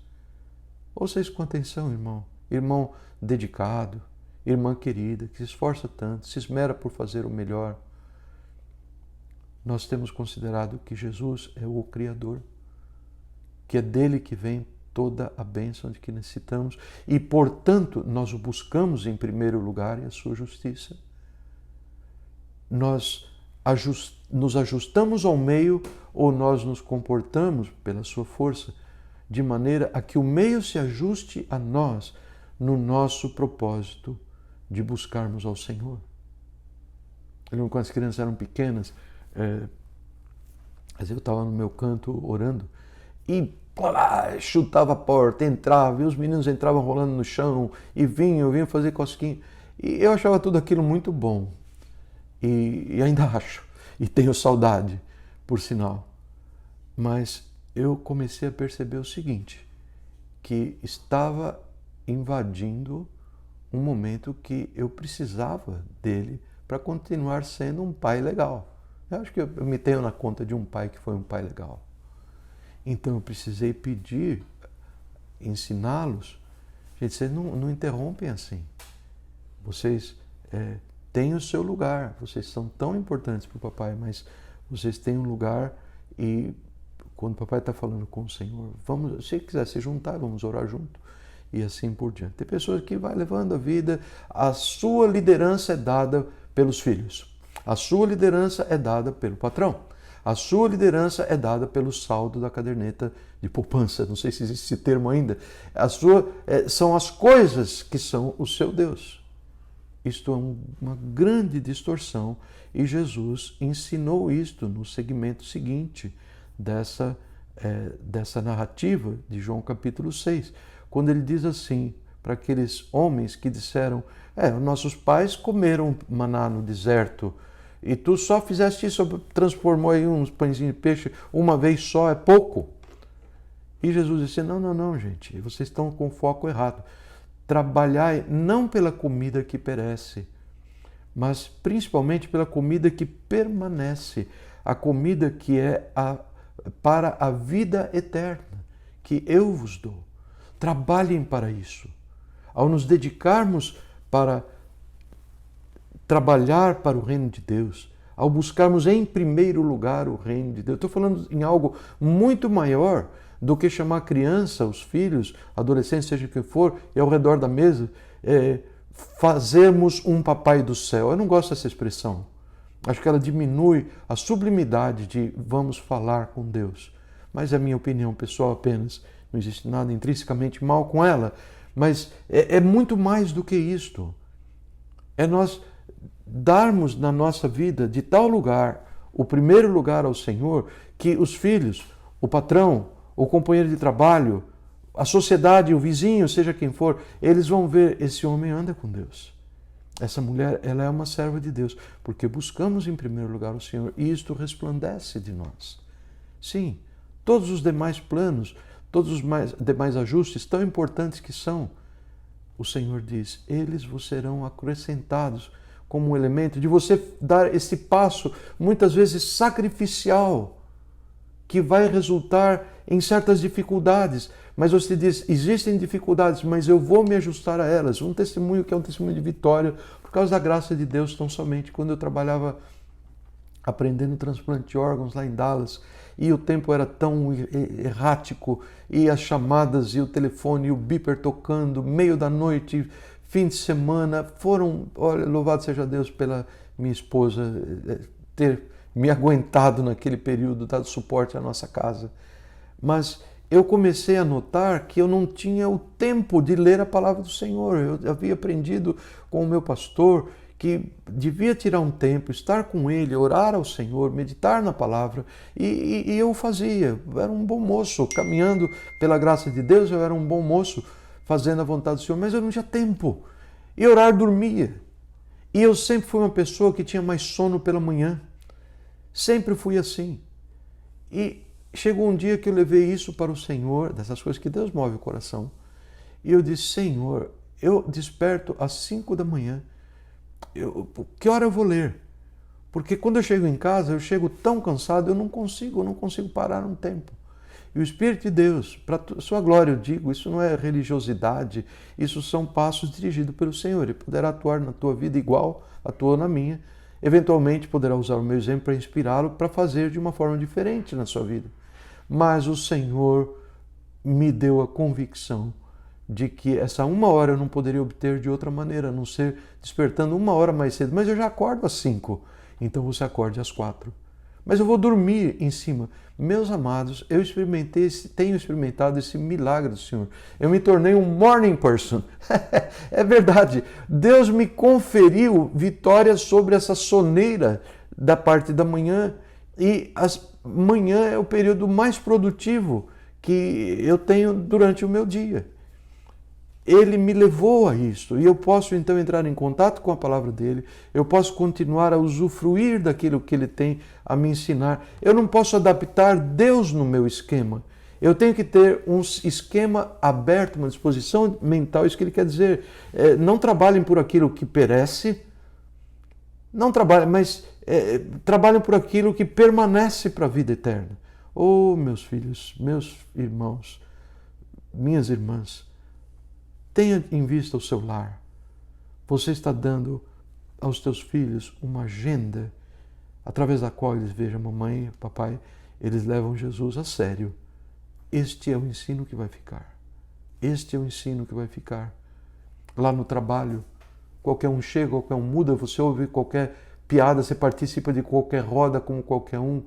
Ouça isso com atenção, irmão. Irmão dedicado, irmã querida, que se esforça tanto, se esmera por fazer o melhor. Nós temos considerado que Jesus é o Criador, que é dele que vem toda a bênção de que necessitamos e, portanto, nós o buscamos em primeiro lugar e a sua justiça. Nós nos ajustamos ao meio ou nós nos comportamos pela sua força de maneira a que o meio se ajuste a nós no nosso propósito de buscarmos ao Senhor. Eu lembro quando as crianças eram pequenas, eu estava no meu canto orando e chutava a porta, entrava, e os meninos entravam rolando no chão e vinham fazer cosquinha. E eu achava tudo aquilo muito bom. E ainda acho. E tenho saudade, por sinal. Mas eu comecei a perceber o seguinte, que estava invadindo um momento que eu precisava dele para continuar sendo um pai legal. Eu acho que eu me tenho na conta de um pai que foi um pai legal. Então eu precisei pedir, ensiná-los. Gente, vocês não interrompem assim. Vocês têm o seu lugar. Vocês são tão importantes para o papai, mas vocês têm um lugar e quando o papai está falando com o Senhor, vamos, se quiser se juntar, vamos orar junto. E assim por diante. Tem pessoas que vai levando a vida, a sua liderança é dada pelos filhos. A sua liderança é dada pelo patrão. A sua liderança é dada pelo saldo da caderneta de poupança. Não sei se existe esse termo ainda. São as coisas que são o seu Deus. Isto é uma grande distorção e Jesus ensinou isto no segmento seguinte dessa narrativa de João capítulo 6, quando ele diz assim para aqueles homens que disseram, nossos pais comeram maná no deserto e tu só fizeste isso, transformou aí uns pãezinhos de peixe uma vez só, é pouco. E Jesus disse, não, gente, vocês estão com o foco errado. Trabalhai não pela comida que perece, mas principalmente pela comida que permanece, a comida que é para a vida eterna, que eu vos dou. Trabalhem para isso. Ao nos dedicarmos para trabalhar para o reino de Deus, ao buscarmos em primeiro lugar o reino de Deus, estou falando em algo muito maior do que chamar a criança, os filhos, adolescentes, seja quem for, e ao redor da mesa, fazermos um papai do céu. Eu não gosto dessa expressão. Acho que ela diminui a sublimidade de vamos falar com Deus. Mas é a minha opinião pessoal apenas. Não existe nada intrinsecamente mal com ela. Mas é muito mais do que isto. É nós darmos na nossa vida de tal lugar, o primeiro lugar ao Senhor, que os filhos, o patrão, o companheiro de trabalho, a sociedade, o vizinho, seja quem for, eles vão ver, esse homem anda com Deus. Essa mulher, ela é uma serva de Deus, porque buscamos em primeiro lugar o Senhor e isto resplandece de nós. Sim, todos os demais planos, todos os demais ajustes, tão importantes que são, o Senhor diz, eles vos serão acrescentados como um elemento de você dar esse passo, muitas vezes sacrificial, que vai resultar em certas dificuldades. Mas você diz, existem dificuldades, mas eu vou me ajustar a elas. Um testemunho que é um testemunho de vitória, por causa da graça de Deus, tão somente. Quando eu trabalhava aprendendo transplante de órgãos lá em Dallas, e o tempo era tão errático, e as chamadas, e o telefone, e o beeper tocando, meio da noite, fim de semana, foram, olha, louvado seja Deus pela minha esposa ter me aguentado naquele período, dado suporte à nossa casa. Mas eu comecei a notar que eu não tinha o tempo de ler a palavra do Senhor. Eu havia aprendido com o meu pastor que devia tirar um tempo, estar com ele, orar ao Senhor, meditar na palavra, e eu fazia. Eu era um bom moço, caminhando pela graça de Deus, eu era um bom moço, fazendo a vontade do Senhor, mas eu não tinha tempo. E orar, dormia. E eu sempre fui uma pessoa que tinha mais sono pela manhã. Sempre fui assim. E chegou um dia que eu levei isso para o Senhor, dessas coisas que Deus move o coração. E eu disse, Senhor, eu desperto às 5 da manhã. Que hora eu vou ler? Porque quando eu chego em casa, eu chego tão cansado, eu não consigo parar um tempo. E o Espírito de Deus, para sua glória eu digo, isso não é religiosidade, isso são passos dirigidos pelo Senhor. Ele poderá atuar na tua vida igual atuou na minha. Eventualmente poderá usar o meu exemplo para inspirá-lo para fazer de uma forma diferente na sua vida. Mas o Senhor me deu a convicção de que essa 1 hora eu não poderia obter de outra maneira, a não ser despertando 1 hora mais cedo. Mas eu já acordo às 5, então você acorde às 4. Mas eu vou dormir em cima. Meus amados, eu tenho experimentado esse milagre do Senhor. Eu me tornei um morning person. É verdade. Deus me conferiu vitórias sobre essa soneira da parte da manhã. E manhã é o período mais produtivo que eu tenho durante o meu dia. Ele me levou a isto, e eu posso então entrar em contato com a palavra dele, eu posso continuar a usufruir daquilo que ele tem a me ensinar. Eu não posso adaptar Deus no meu esquema. Eu tenho que ter um esquema aberto, uma disposição mental, isso que ele quer dizer. Não trabalhem por aquilo que perece, Não trabalhem, mas trabalhem por aquilo que permanece para a vida eterna. Oh, meus filhos, meus irmãos, minhas irmãs, tenha em vista o seu lar. Você está dando aos teus filhos uma agenda através da qual eles vejam mamãe, papai, eles levam Jesus a sério. Este é o ensino que vai ficar. Este é o ensino que vai ficar. Lá no trabalho, qualquer um chega, qualquer um muda, você ouve qualquer piada, você participa de qualquer roda como qualquer um.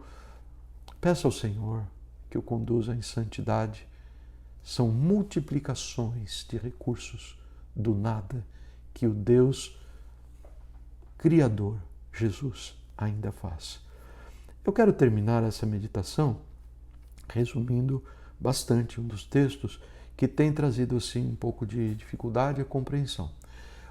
Peça ao Senhor que o conduza em santidade. São multiplicações de recursos do nada que o Deus Criador, Jesus, ainda faz. Eu quero terminar essa meditação resumindo bastante um dos textos que tem trazido assim um pouco de dificuldade e compreensão.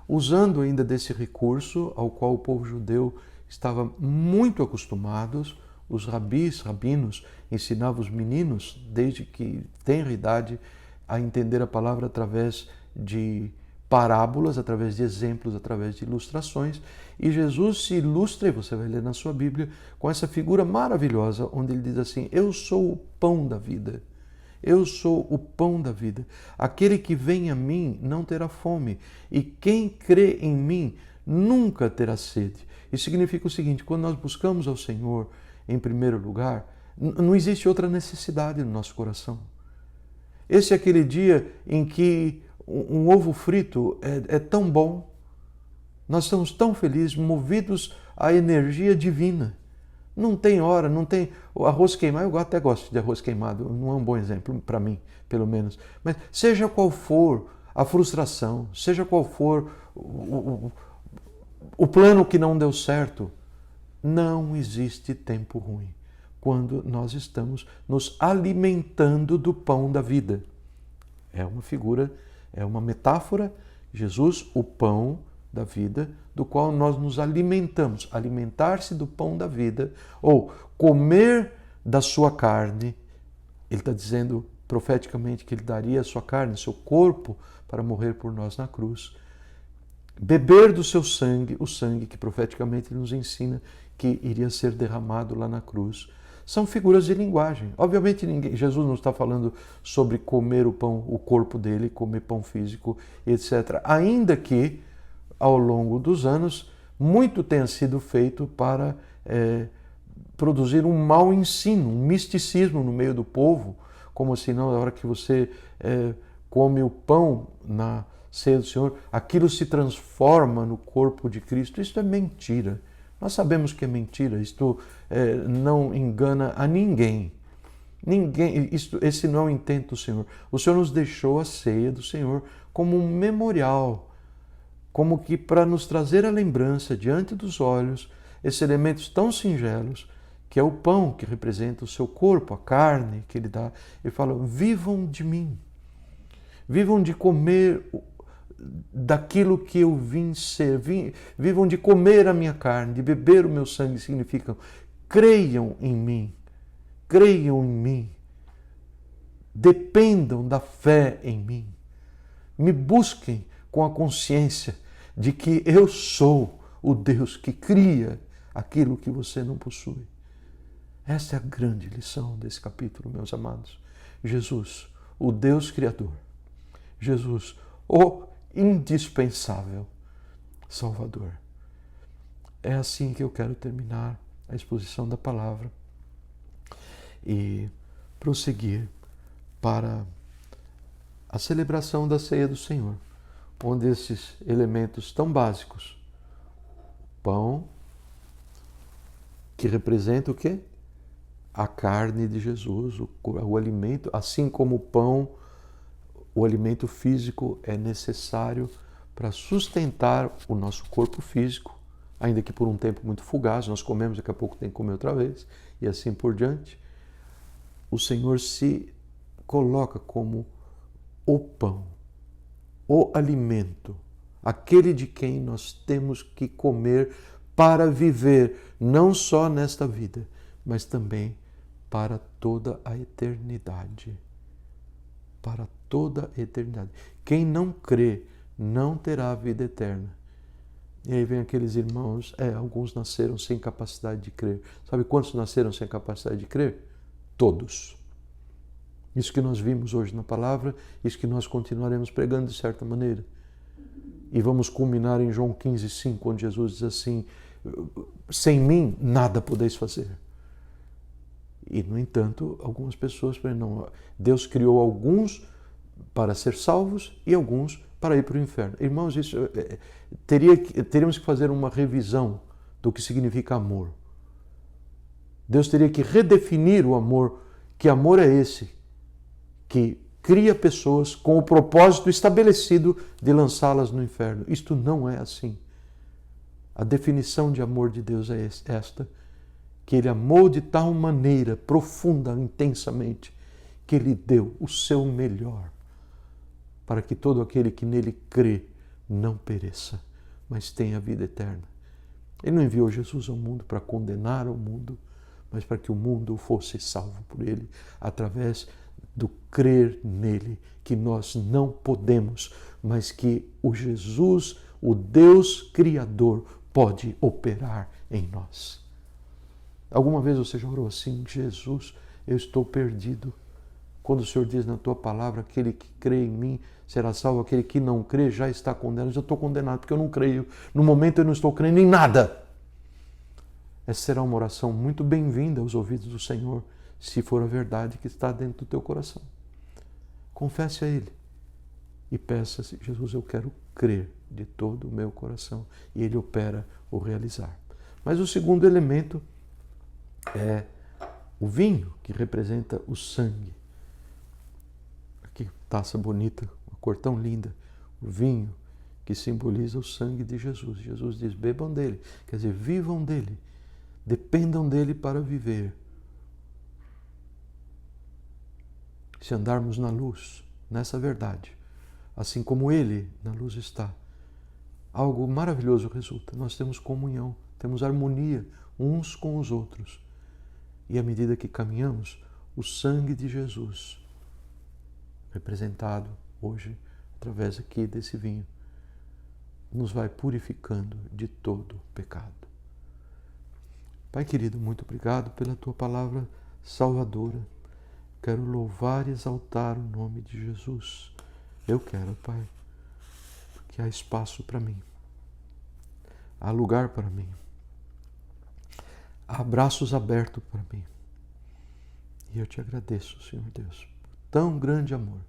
Usando ainda desse recurso ao qual o povo judeu estava muito acostumado, os rabinos ensinavam os meninos, desde que tenra idade, a entender a palavra através de parábolas, através de exemplos, através de ilustrações. E Jesus se ilustra, e você vai ler na sua Bíblia, com essa figura maravilhosa, onde ele diz assim: eu sou o pão da vida. Eu sou o pão da vida. Aquele que vem a mim não terá fome, e quem crê em mim nunca terá sede. Isso significa o seguinte: quando nós buscamos ao Senhor em primeiro lugar, não existe outra necessidade no nosso coração. Esse é aquele dia em que um ovo frito é tão bom, nós estamos tão felizes, movidos à energia divina. Não tem hora, não tem o arroz queimado. Eu até gosto de arroz queimado, não é um bom exemplo para mim, pelo menos. Mas seja qual for a frustração, seja qual for o plano que não deu certo, não existe tempo ruim quando nós estamos nos alimentando do pão da vida. É uma figura, é uma metáfora. Jesus, o pão da vida, do qual nós nos alimentamos. Alimentar-se do pão da vida, ou comer da sua carne. Ele está dizendo profeticamente que ele daria a sua carne, seu corpo, para morrer por nós na cruz. Beber do seu sangue, o sangue que profeticamente ele nos ensina que iria ser derramado lá na cruz. São figuras de linguagem. Obviamente Jesus não está falando sobre comer o pão, o corpo dele, comer pão físico, etc. Ainda que, ao longo dos anos, muito tenha sido feito para produzir um mau ensino, um misticismo no meio do povo, como assim, na hora que você come o pão na ceia do Senhor, aquilo se transforma no corpo de Cristo. Isso é mentira. Nós sabemos que é mentira, isto não engana a ninguém. Esse não é o intento do Senhor. O Senhor nos deixou a ceia do Senhor como um memorial, como que para nos trazer a lembrança diante dos olhos, esses elementos tão singelos, que é o pão que representa o seu corpo, a carne que ele dá. Ele fala: vivam de mim, vivam de comer daquilo que eu vim ser, vivam de comer a minha carne, de beber o meu sangue. Significam: creiam em mim, dependam da fé em mim, me busquem com a consciência de que eu sou o Deus que cria aquilo que você não possui. Essa é a grande lição desse capítulo, meus amados. Jesus, o Deus Criador. Jesus, o indispensável Salvador. É assim que eu quero terminar a exposição da palavra e prosseguir para a celebração da ceia do Senhor, onde esses elementos tão básicos, pão, que representa o quê? A carne de Jesus, o alimento, assim como o pão, o alimento físico é necessário para sustentar o nosso corpo físico, ainda que por um tempo muito fugaz, nós comemos, daqui a pouco tem que comer outra vez, e assim por diante. O Senhor se coloca como o pão, o alimento, aquele de quem nós temos que comer para viver, não só nesta vida, mas também para toda a eternidade. Para toda a eternidade. Quem não crê não terá vida eterna. E aí vem aqueles irmãos, alguns nasceram sem capacidade de crer. Sabe quantos nasceram sem capacidade de crer? Todos. Isso que nós vimos hoje na palavra, isso que nós continuaremos pregando de certa maneira. E vamos culminar em João 15:5, onde Jesus diz assim: sem mim nada podeis fazer. E, no entanto, algumas pessoas não, Deus criou alguns para ser salvos e alguns para ir para o inferno. Irmãos, isso teríamos que fazer uma revisão do que significa amor. Deus teria que redefinir o amor. Que amor é esse? Que cria pessoas com o propósito estabelecido de lançá-las no inferno. Isto não é assim. A definição de amor de Deus é esta: que Ele amou de tal maneira, profunda, intensamente, que Ele deu o seu melhor, para que todo aquele que nele crê não pereça, mas tenha vida eterna. Ele não enviou Jesus ao mundo para condenar o mundo, mas para que o mundo fosse salvo por Ele, através do crer nele, que nós não podemos, mas que o Jesus, o Deus Criador, pode operar em nós. Alguma vez você já orou assim: Jesus, eu estou perdido. Quando o Senhor diz na tua palavra, aquele que crê em mim será salvo, aquele que não crê já está condenado. Eu estou condenado porque eu não creio. No momento eu não estou crendo em nada. Essa será uma oração muito bem-vinda aos ouvidos do Senhor, se for a verdade que está dentro do teu coração. Confesse a Ele e peça-se: Jesus, eu quero crer de todo o meu coração. E Ele opera o realizar. Mas o segundo elemento é o vinho, que representa o sangue. Aqui, taça bonita, uma cor tão linda. O vinho, que simboliza o sangue de Jesus. Jesus diz: bebam dele, quer dizer, vivam dele, dependam dele para viver. Se andarmos na luz, nessa verdade, assim como Ele na luz está, algo maravilhoso resulta. Nós temos comunhão, temos harmonia uns com os outros. E à medida que caminhamos, o sangue de Jesus, representado hoje através aqui desse vinho, nos vai purificando de todo pecado. Pai querido, muito obrigado pela Tua palavra salvadora. Quero louvar e exaltar o nome de Jesus. Eu quero, Pai, porque há espaço para mim, há lugar para mim, há braços abertos para mim. E eu te agradeço, Senhor Deus, por tão grande amor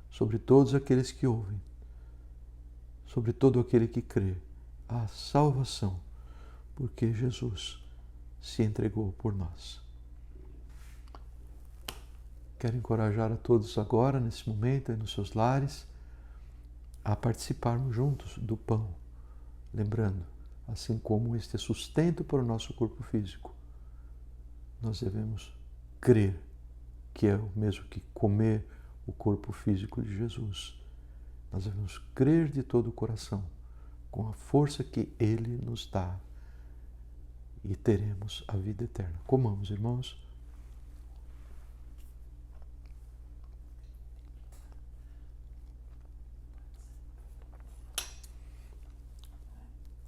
sobre todos aqueles que ouvem, sobre todo aquele que crê, a salvação, porque Jesus se entregou por nós. Quero encorajar a todos agora, nesse momento, aí nos seus lares, a participarmos juntos do pão, lembrando, assim como este é sustento para o nosso corpo físico, nós devemos crer que é o mesmo que comer o corpo físico de Jesus. Nós devemos crer de todo o coração, com a força que Ele nos dá, e teremos a vida eterna. Comamos, irmãos.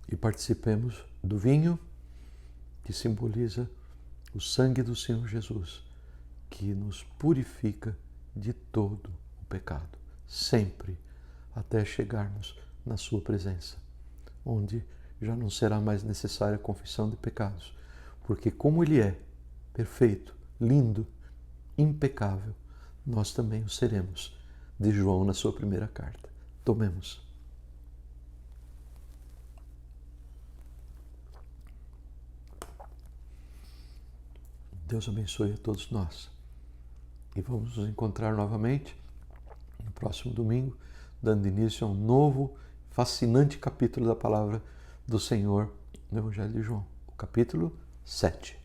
E participemos do vinho, que simboliza o sangue do Senhor Jesus, que nos purifica de todo o pecado, sempre, até chegarmos na sua presença, onde já não será mais necessária a confissão de pecados, porque como Ele é perfeito, lindo, impecável, nós também o seremos, de João na sua primeira carta. Tomemos. Deus abençoe a todos nós. E vamos nos encontrar novamente no próximo domingo, dando início a um novo, fascinante capítulo da palavra do Senhor no Evangelho de João, o capítulo 7.